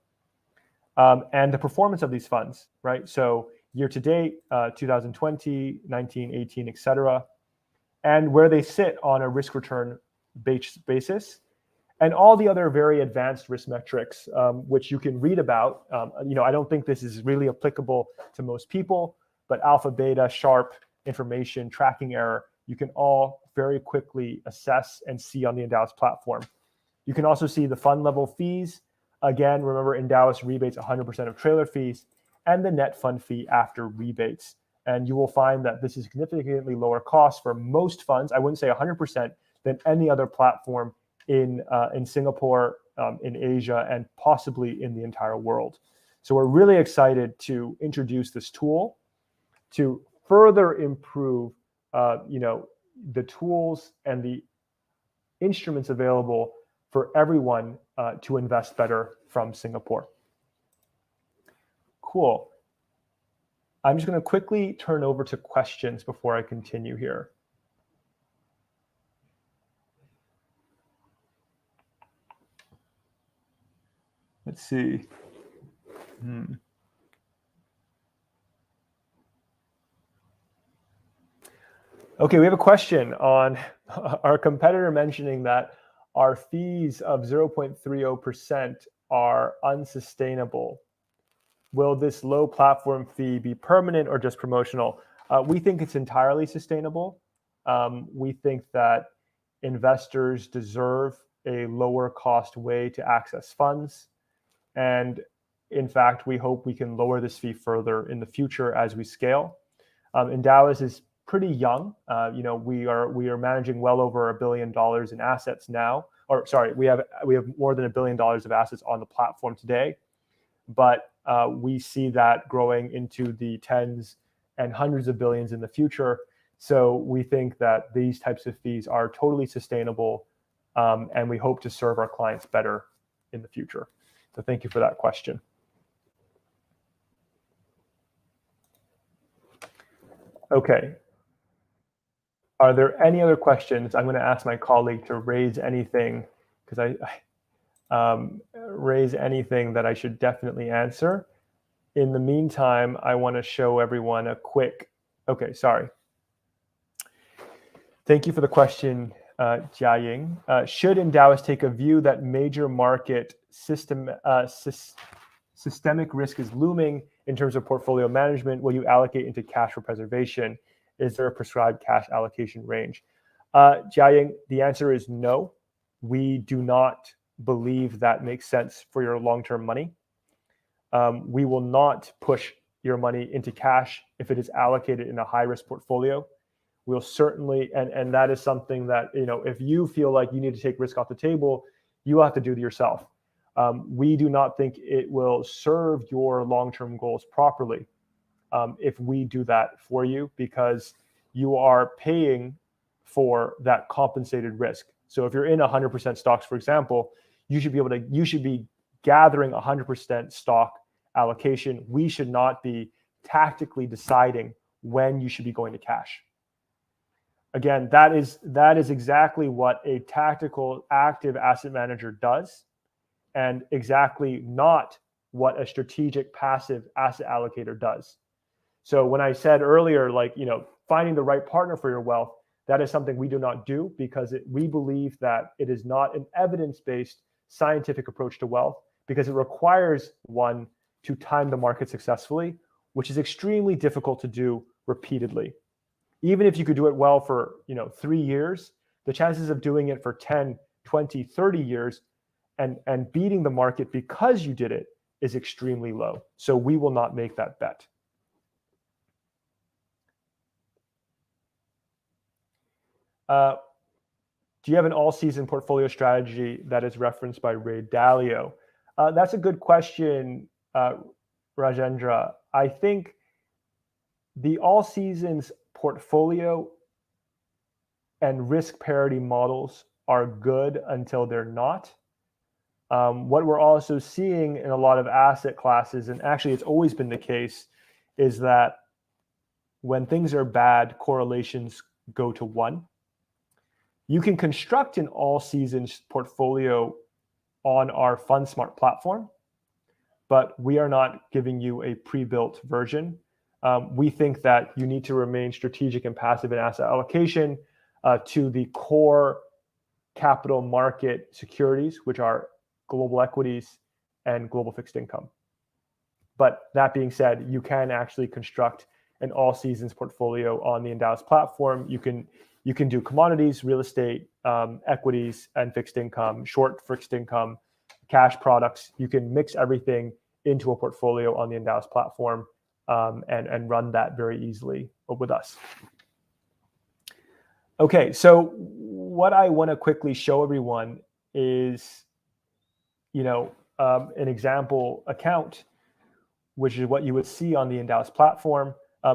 And the performance of these funds, right? So year to date, 2020, 19, 18, et cetera, and where they sit on a risk return basis, and all the other very advanced risk metrics, which you can read about. I don't think this is really applicable to most people, but alpha, beta, Sharpe, information, tracking error, you can all very quickly assess and see on the Endowus platform. You can also see the fund level fees. Again, remember, Endowus rebates 100% of trailer fees and the net fund fee after rebates. And you will find that this is significantly lower cost for most funds, I wouldn't say 100%, than any other platform in Singapore, in Asia, and possibly in the entire world. So we're really excited to introduce this tool to further improve the tools and the instruments available for everyone to invest better from Singapore. Cool. I'm just going to quickly turn over to questions before I continue here. Let's see. Okay, we have a question on our competitor mentioning that our fees of 0.30% are unsustainable. Will this low platform fee be permanent or just promotional? We think it's entirely sustainable. We think that investors deserve a lower cost way to access funds. And in fact, we hope we can lower this fee further in the future as we scale. Endowus is pretty young. We are managing well over $1 billion in assets now. Or sorry, we have more than $1 billion of assets on the platform today. But we see that growing into the tens and hundreds of billions in the future. So we think that these types of fees are totally sustainable, and we hope to serve our clients better in the future. So thank you for that question. Okay. Are there any other questions? I'm going to ask my colleague to raise anything, because raise anything that I should definitely answer. In the meantime, I want to show everyone a quick, okay, sorry. Thank you for the question, Jiaying. Should Endowus take a view that major market systemic risk is looming in terms of portfolio management? Will you allocate into cash for preservation? Is there a prescribed cash allocation range? Jiaying, the answer is no. We do not believe that makes sense for your long-term money. We will not push your money into cash if it is allocated in a high-risk portfolio. We'll certainly, and that is something that, if you feel like you need to take risk off the table, you will have to do it yourself. We do not think it will serve your long-term goals properly if we do that for you, because you are paying for that compensated risk. So if you're in 100% stocks, for example, you should be gathering 100% stock allocation. We should not be tactically deciding when you should be going to cash. Again, that is exactly what a tactical active asset manager does, and exactly not what a strategic passive asset allocator does. So when I said earlier, finding the right partner for your wealth, that is something we do not do, because we believe that it is not an evidence-based scientific approach to wealth, because it requires one to time the market successfully, which is extremely difficult to do repeatedly. Even if you could do it well for 3 years, the chances of doing it for 10, 20, 30 years and beating the market because you did it is extremely low. So we will not make that bet. Do you have an all-season portfolio strategy that is referenced by Ray Dalio? That's a good question, Rajendra. I think the all-seasons portfolio and risk parity models are good until they're not. What we're also seeing in a lot of asset classes, and actually it's always been the case, is that when things are bad, correlations go to 1. You can construct an all seasons portfolio on our FundSmart platform, but we are not giving you a pre-built version. We think that you need to remain strategic and passive in asset allocation to the core capital market securities, which are global equities and global fixed income. But that being said, you can actually construct an all seasons portfolio on the Endowus platform. You can do commodities, real estate, equities, and fixed income, short fixed income, cash products. You can mix everything into a portfolio on the Endowus platform and run that very easily with us. Okay, so what I want to quickly show everyone is, an example account, which is what you would see on the Endowus platform.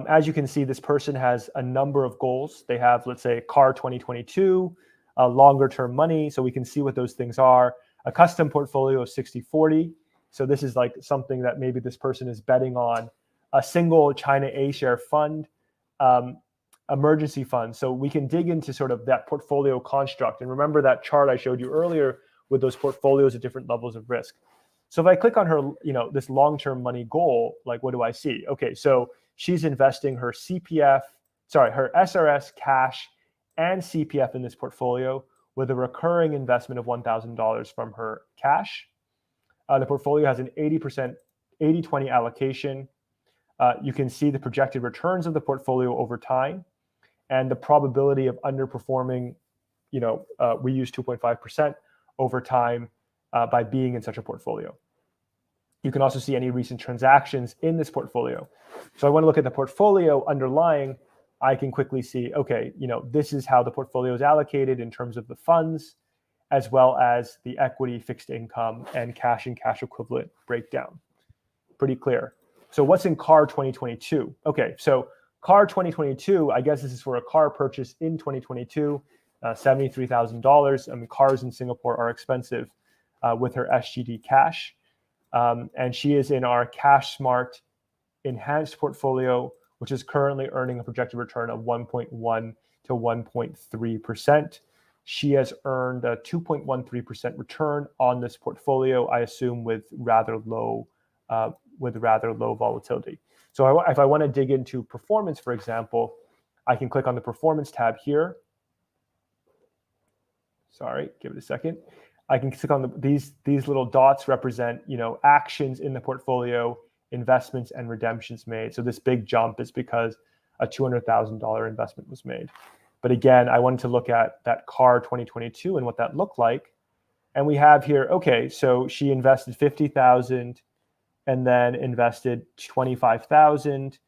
As you can see, this person has a number of goals. They have, let's say, CAR 2022, longer term money. So we can see what those things are. A custom portfolio of 60-40. So this is like something that maybe this person is betting on. A single China A share fund, emergency fund. So we can dig into sort of that portfolio construct. And remember that chart I showed you earlier with those portfolios at different levels of risk. So if I click on her, this long-term money goal, like what do I see? Okay, so she's investing her her SRS, cash, and CPF in this portfolio with a recurring investment of $1,000 from her cash. The portfolio has an 80%, 80-20 allocation. You can see the projected returns of the portfolio over time and the probability of underperforming, we use 2.5% over time by being in such a portfolio. You can also see any recent transactions in this portfolio. So I want to look at the portfolio underlying. I can quickly see, okay, this is how the portfolio is allocated in terms of the funds, as well as the equity, fixed income, and cash equivalent breakdown. Pretty clear. So what's in CAR 2022? Okay, so CAR 2022, I guess this is for a car purchase in 2022, $73,000. I mean, cars in Singapore are expensive with her SGD cash. And she is in our Cash Smart enhanced portfolio, which is currently earning a projected return of 1.1 to 1.3%. She has earned a 2.13% return on this portfolio, I assume with rather low volatility. So if I want to dig into performance, for example, I can click on the performance tab here. Sorry, give it a second. I can click on these little dots represent, actions in the portfolio, investments and redemptions made. So this big jump is because a $200,000 investment was made. But again, I wanted to look at that CAR 2022 and what that looked like. And we have here, okay, so she invested 50,000 and then invested 25,000.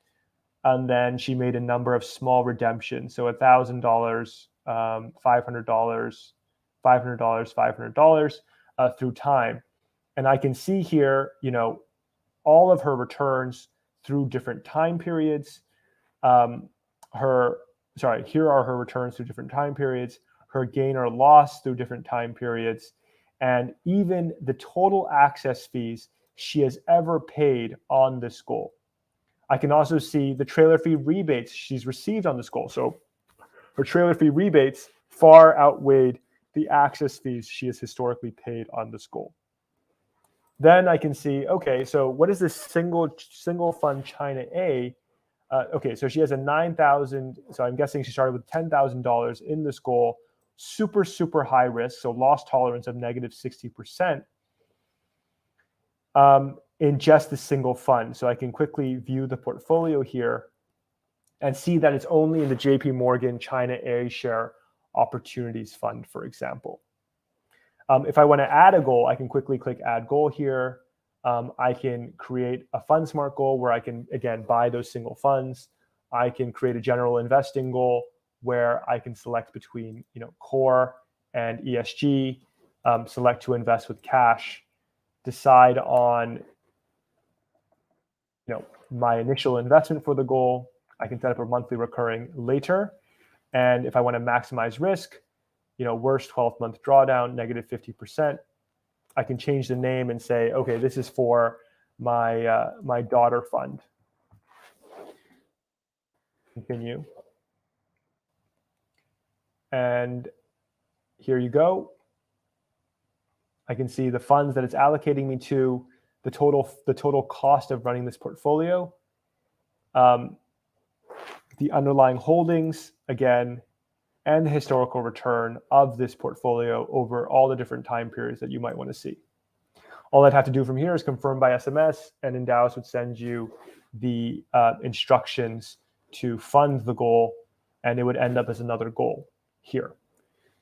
And then she made a number of small redemptions. So $1,000, $500, $500 through time. And I can see here, all of her returns through different time periods. Here are her returns through different time periods, her gain or loss through different time periods, and even the total access fees she has ever paid on this goal. I can also see the trailer fee rebates she's received on this goal. So her trailer fee rebates far outweighed the access fees she has historically paid on this goal. Then I can see, okay, so what is this single fund China A? Okay, so she has a 9,000. So I'm guessing she started with $10,000 in this goal, super high risk. So loss tolerance of negative 60% in just the single fund. So I can quickly view the portfolio here and see that it's only in the JP Morgan China A share opportunities fund, for example. If I want to add a goal, I can quickly click add goal here. I can create a FundSmart goal where I can, again, buy those single funds. I can create a general investing goal where I can select between, core and ESG, select to invest with cash, decide on, my initial investment for the goal. I can set up a monthly recurring later. And if I want to maximize risk, worst 12-month drawdown, negative 50%. I can change the name and say, okay, this is for my daughter fund. Continue. And here you go. I can see the funds that it's allocating me to, the total cost of running this portfolio, the underlying holdings again, and the historical return of this portfolio over all the different time periods that you might want to see. All I'd have to do from here is confirm by SMS, and Endowus would send you the instructions to fund the goal, and it would end up as another goal here.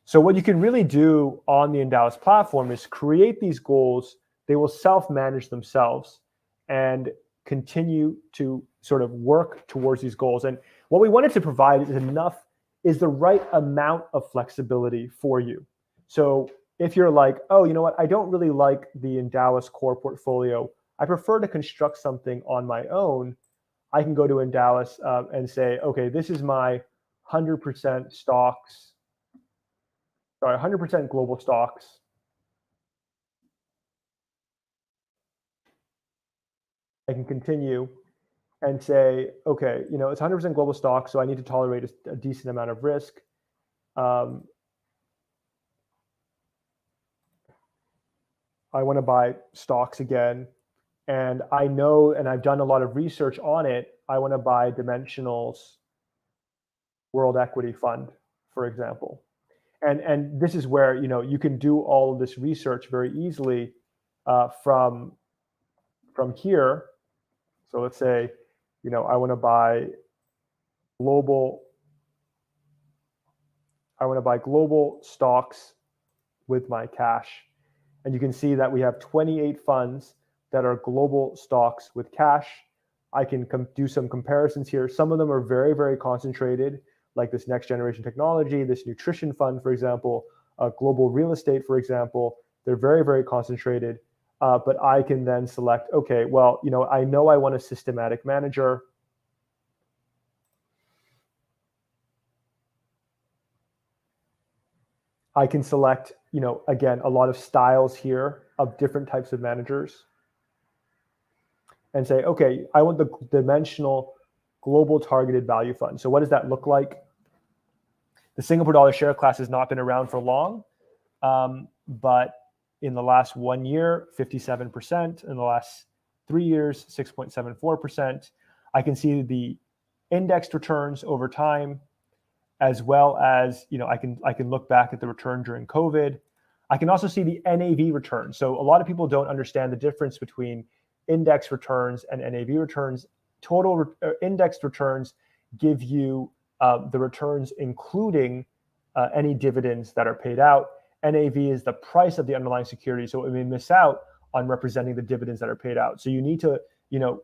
So what you can really do on the Endowus platform is create these goals. They will self-manage themselves and continue to sort of work towards these goals. And what we wanted to provide is the right amount of flexibility for you. So if you're like, oh, you know what, I don't really like the Endowus core portfolio, I prefer to construct something on my own, I can go to Endowus and say, okay, this is my 100% stocks, 100% global stocks. I can continue and say, okay, you know, it's 100% global stocks, so I need to tolerate a decent amount of risk. I want to buy stocks again, and I know, and I've done a lot of research on it, I want to buy Dimensional's World Equity Fund, for example. And this is where, you know, you can do all of this research very easily from here. So let's say, you know, I want to buy global stocks with my cash. And you can see that we have 28 funds that are global stocks with cash. I can do some comparisons here. Some of them are very, very concentrated, like this next generation technology, this nutrition fund, for example, global real estate, for example. They're very, very concentrated. But I can then select, okay, well, you know I want a systematic manager. I can select, you know, again, a lot of styles here of different types of managers and say, okay, I want the Dimensional Global Targeted Value Fund. So what does that look like? The Singapore dollar share class has not been around for long, but in the last 1 year, 57%. In the last 3 years, 6.74%. I can see the indexed returns over time, as well as, you know, I can look back at the return during COVID. I can also see the NAV return. So a lot of people don't understand the difference between index returns and NAV returns. Total indexed returns give you the returns including any dividends that are paid out. NAV is the price of the underlying security, so it may miss out on representing the dividends that are paid out. So you need to, you know,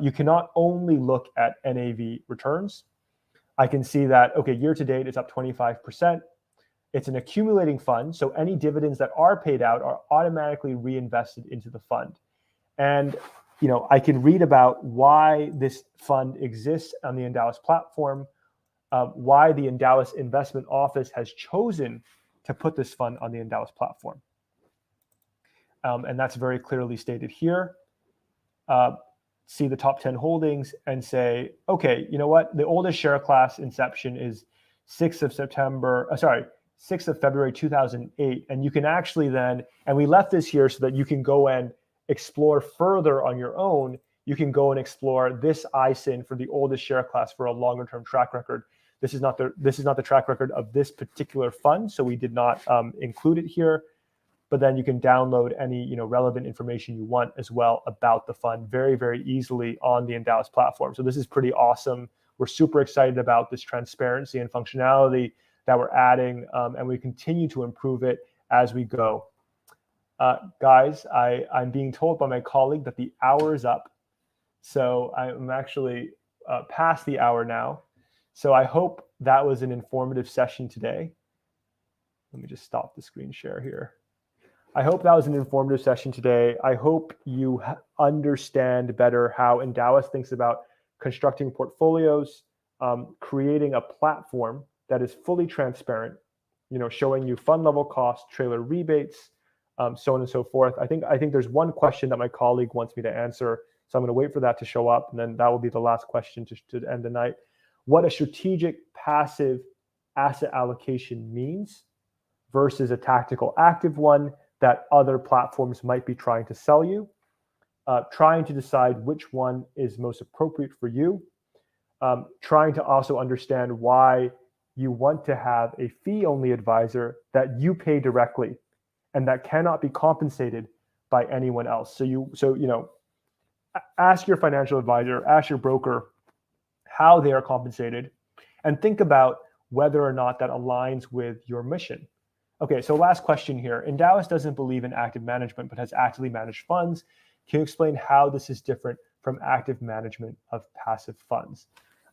you cannot only look at NAV returns. I can see that, okay, year to date, it's up 25%. It's an accumulating fund, so any dividends that are paid out are automatically reinvested into the fund. And, you know, I can read about why this fund exists on the Endowus platform, why the Endowus Investment Office has chosen to put this fund on the Endowus platform. And that's very clearly stated here. See the top 10 holdings and say, okay, you know what? The oldest share class inception is 6th of February 2008. And you can actually then, and we left this here so that you can go and explore further on your own. You can go and explore this ISIN for the oldest share class for a longer term track record. This is not the track record of this particular fund, so we did not include it here. But then you can download any, you know, relevant information you want as well about the fund very, very easily on the Endowus platform. So this is pretty awesome. We're super excited about this transparency and functionality that we're adding, and we continue to improve it as we go. Guys, I'm being told by my colleague that the hour is up, so I'm actually past the hour now. So I hope that was an informative session today. Let me just stop the screen share here. I hope that was an informative session today. I hope you understand better how Endowus thinks about constructing portfolios, creating a platform that is fully transparent, you know, showing you fund level costs, trailer rebates, so on and so forth. I think there's one question that my colleague wants me to answer, so I'm going to wait for that to show up, and then that will be the last question to end the night. What a strategic passive asset allocation means versus a tactical active one that other platforms might be trying to sell you, trying to decide which one is most appropriate for you, trying to also understand why you want to have a fee-only advisor that you pay directly and that cannot be compensated by anyone else. So ask your financial advisor, ask your broker how they are compensated, and think about whether or not that aligns with your mission. Okay, so last question here. Endowus doesn't believe in active management, but has actively managed funds. Can you explain how this is different from active management of passive funds?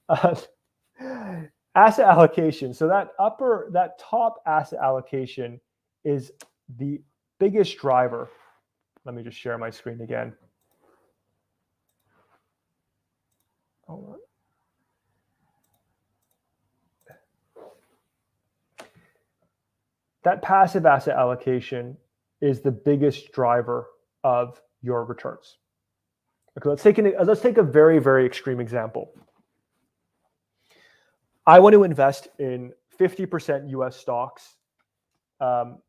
Asset allocation. So that top asset allocation is the biggest driver. Let me just share my screen again. Hold on. That passive asset allocation is the biggest driver of your returns. Okay, let's take a very, very extreme example. I want to invest in 50% US stocks, 30%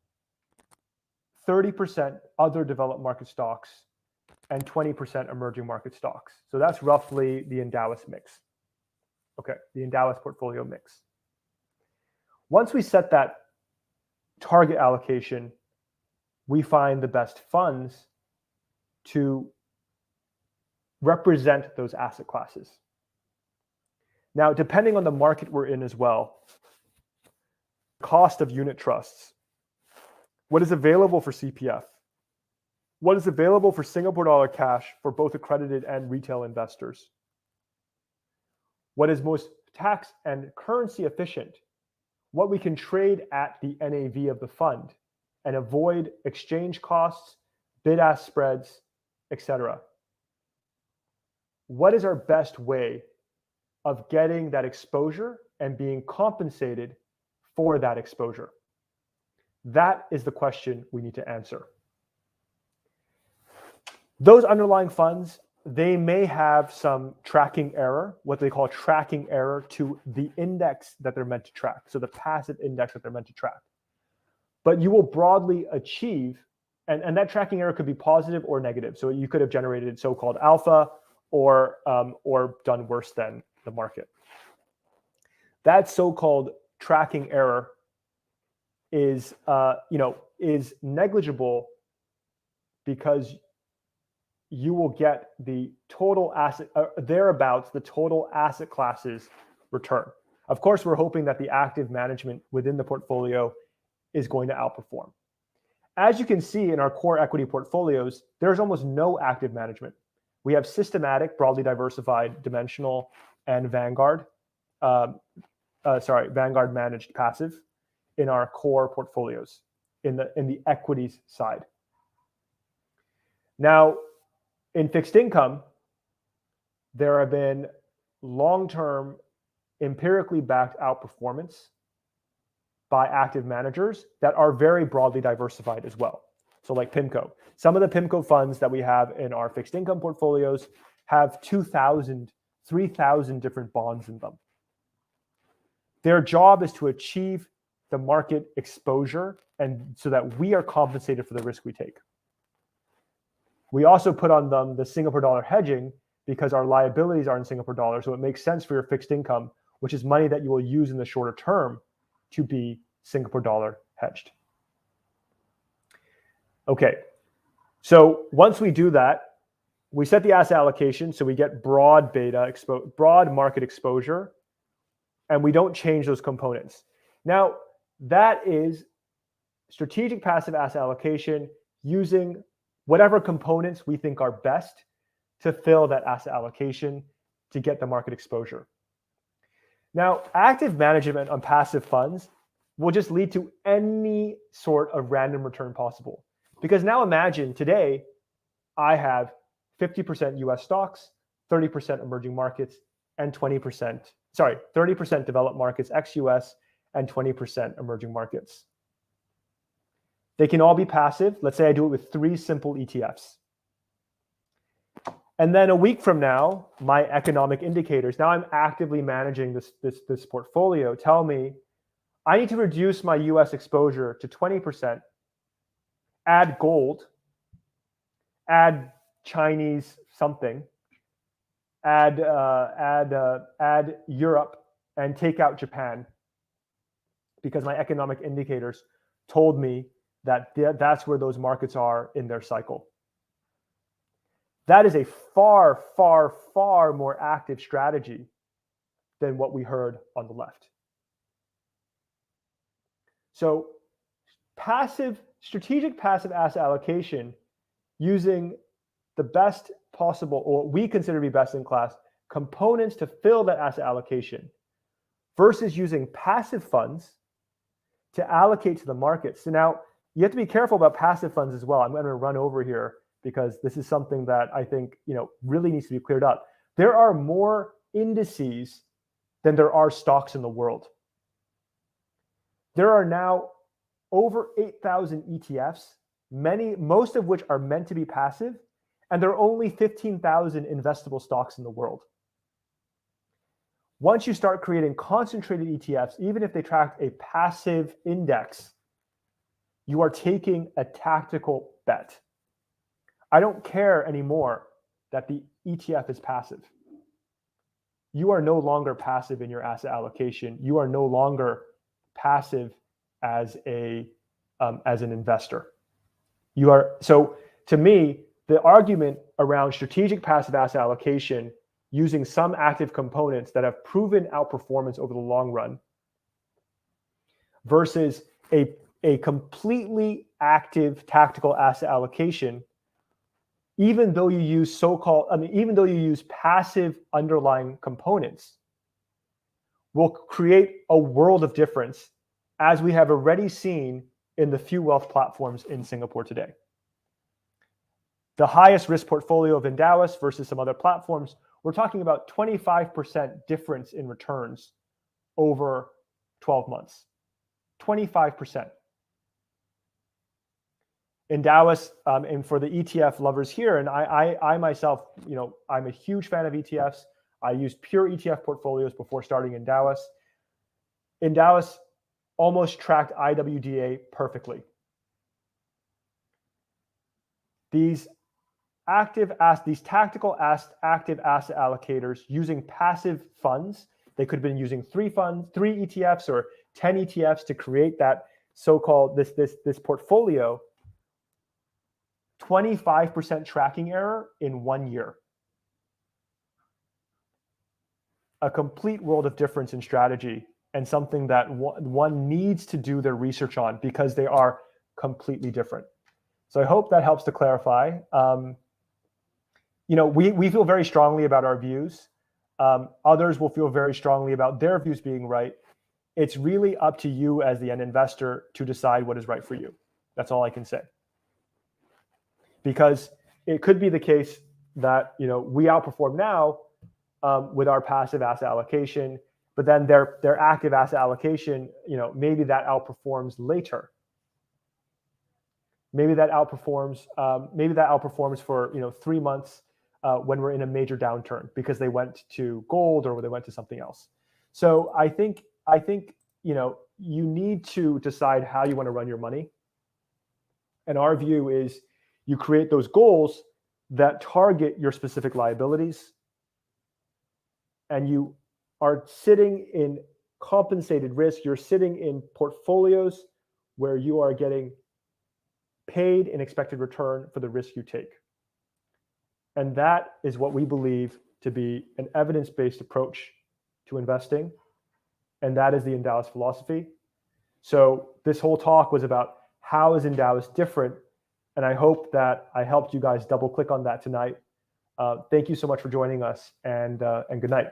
other developed market stocks, and 20% emerging market stocks. So that's roughly the Endowus mix. Okay, the Endowus portfolio mix. Once we set that target allocation, we find the best funds to represent those asset classes. Now, depending on the market we're in as well, cost of unit trusts, what is available for CPF, what is available for Singapore dollar cash for both accredited and retail investors, what is most tax and currency efficient, what we can trade at the NAV of the fund and avoid exchange costs, bid-ask spreads, etc. What is our best way of getting that exposure and being compensated for that exposure? That is the question we need to answer. Those underlying funds, they may have some tracking error, what they call tracking error to the index that they're meant to track. So the passive index that they're meant to track. But you will broadly achieve, and that tracking error could be positive or negative. So you could have generated so-called alpha or done worse than the market. That so-called tracking error is negligible because you will get the total asset, thereabouts the total asset classes return. Of course, we're hoping that the active management within the portfolio is going to outperform. As you can see in our core equity portfolios, there's almost no active management. We have systematic, broadly diversified, dimensional, and Vanguard managed passive in our core portfolios in the equities side. Now, in fixed income, there have been long-term empirically backed outperformance by active managers that are very broadly diversified as well. So like PIMCO. Some of the PIMCO funds that we have in our fixed income portfolios have 2,000, 3,000 different bonds in them. Their job is to achieve the market exposure and so that we are compensated for the risk we take. We also put on them the Singapore dollar hedging because our liabilities are in Singapore dollars. So it makes sense for your fixed income, which is money that you will use in the shorter term, to be Singapore dollar hedged. Okay, so once we do that, we set the asset allocation so we get broad broad market exposure, and we don't change those components. Now, that is strategic passive asset allocation using whatever components we think are best to fill that asset allocation to get the market exposure. Now, active management on passive funds will just lead to any sort of random return possible. Because now imagine today, I have 50% US stocks, 30% emerging markets, and 30% developed markets, ex-US, and 20% emerging markets. They can all be passive. Let's say I do it with 3 simple ETFs. And then a week from now, my economic indicators, now I'm actively managing this portfolio, tell me I need to reduce my US exposure to 20%, add gold, add Chinese something, add Europe, and take out Japan, because my economic indicators told me that that's where those markets are in their cycle. That is a far, far, far more active strategy than what we heard on the left. So strategic passive asset allocation using the best possible, or what we consider to be best in class, components to fill that asset allocation, versus using passive funds to allocate to the market. So now you have to be careful about passive funds as well. I'm going to run over here because this is something that I think really needs to be cleared up. There are more indices than there are stocks in the world. There are now over 8,000 ETFs, most of which are meant to be passive, and there are only 15,000 investable stocks in the world. Once you start creating concentrated ETFs, even if they track a passive index, you are taking a tactical bet. I don't care anymore that the ETF is passive. You are no longer passive in your asset allocation. You are no longer passive as an investor. So to me, the argument around strategic passive asset allocation using some active components that have proven outperformance over the long run versus a completely active tactical asset allocation, even though you use passive underlying components, will create a world of difference, as we have already seen in the few wealth platforms in Singapore today. The highest risk portfolio of Endowus versus some other platforms, we're talking about 25% difference in returns over 12 months. 25%. Endowus, and for the ETF lovers here, and I myself, I'm a huge fan of ETFs. I used pure ETF portfolios before starting Endowus. Endowus almost tracked IWDA perfectly. These tactical active asset allocators using passive funds, they could have been using 3 ETFs or 10 ETFs to create that so-called this portfolio. 25% tracking error in 1 year. A complete world of difference in strategy, and something that one needs to do their research on, because they are completely different. So I hope that helps to clarify. We feel very strongly about our views. Others will feel very strongly about their views being right. It's really up to you as the end investor to decide what is right for you. That's all I can say. Because it could be the case that we outperform now with our passive asset allocation, but then their active asset allocation, maybe that outperforms later. Maybe that outperforms for 3 months when we're in a major downturn, because they went to gold or they went to something else. So I think you need to decide how you want to run your money. And our view is you create those goals that target your specific liabilities, and you are sitting in compensated risk. You're sitting in portfolios where you are getting paid an expected return for the risk you take. And that is what we believe to be an evidence-based approach to investing. And that is the Endowus philosophy. So this whole talk was about how is Endowus different? And I hope that I helped you guys double click on that tonight. Thank you so much for joining us, and good night.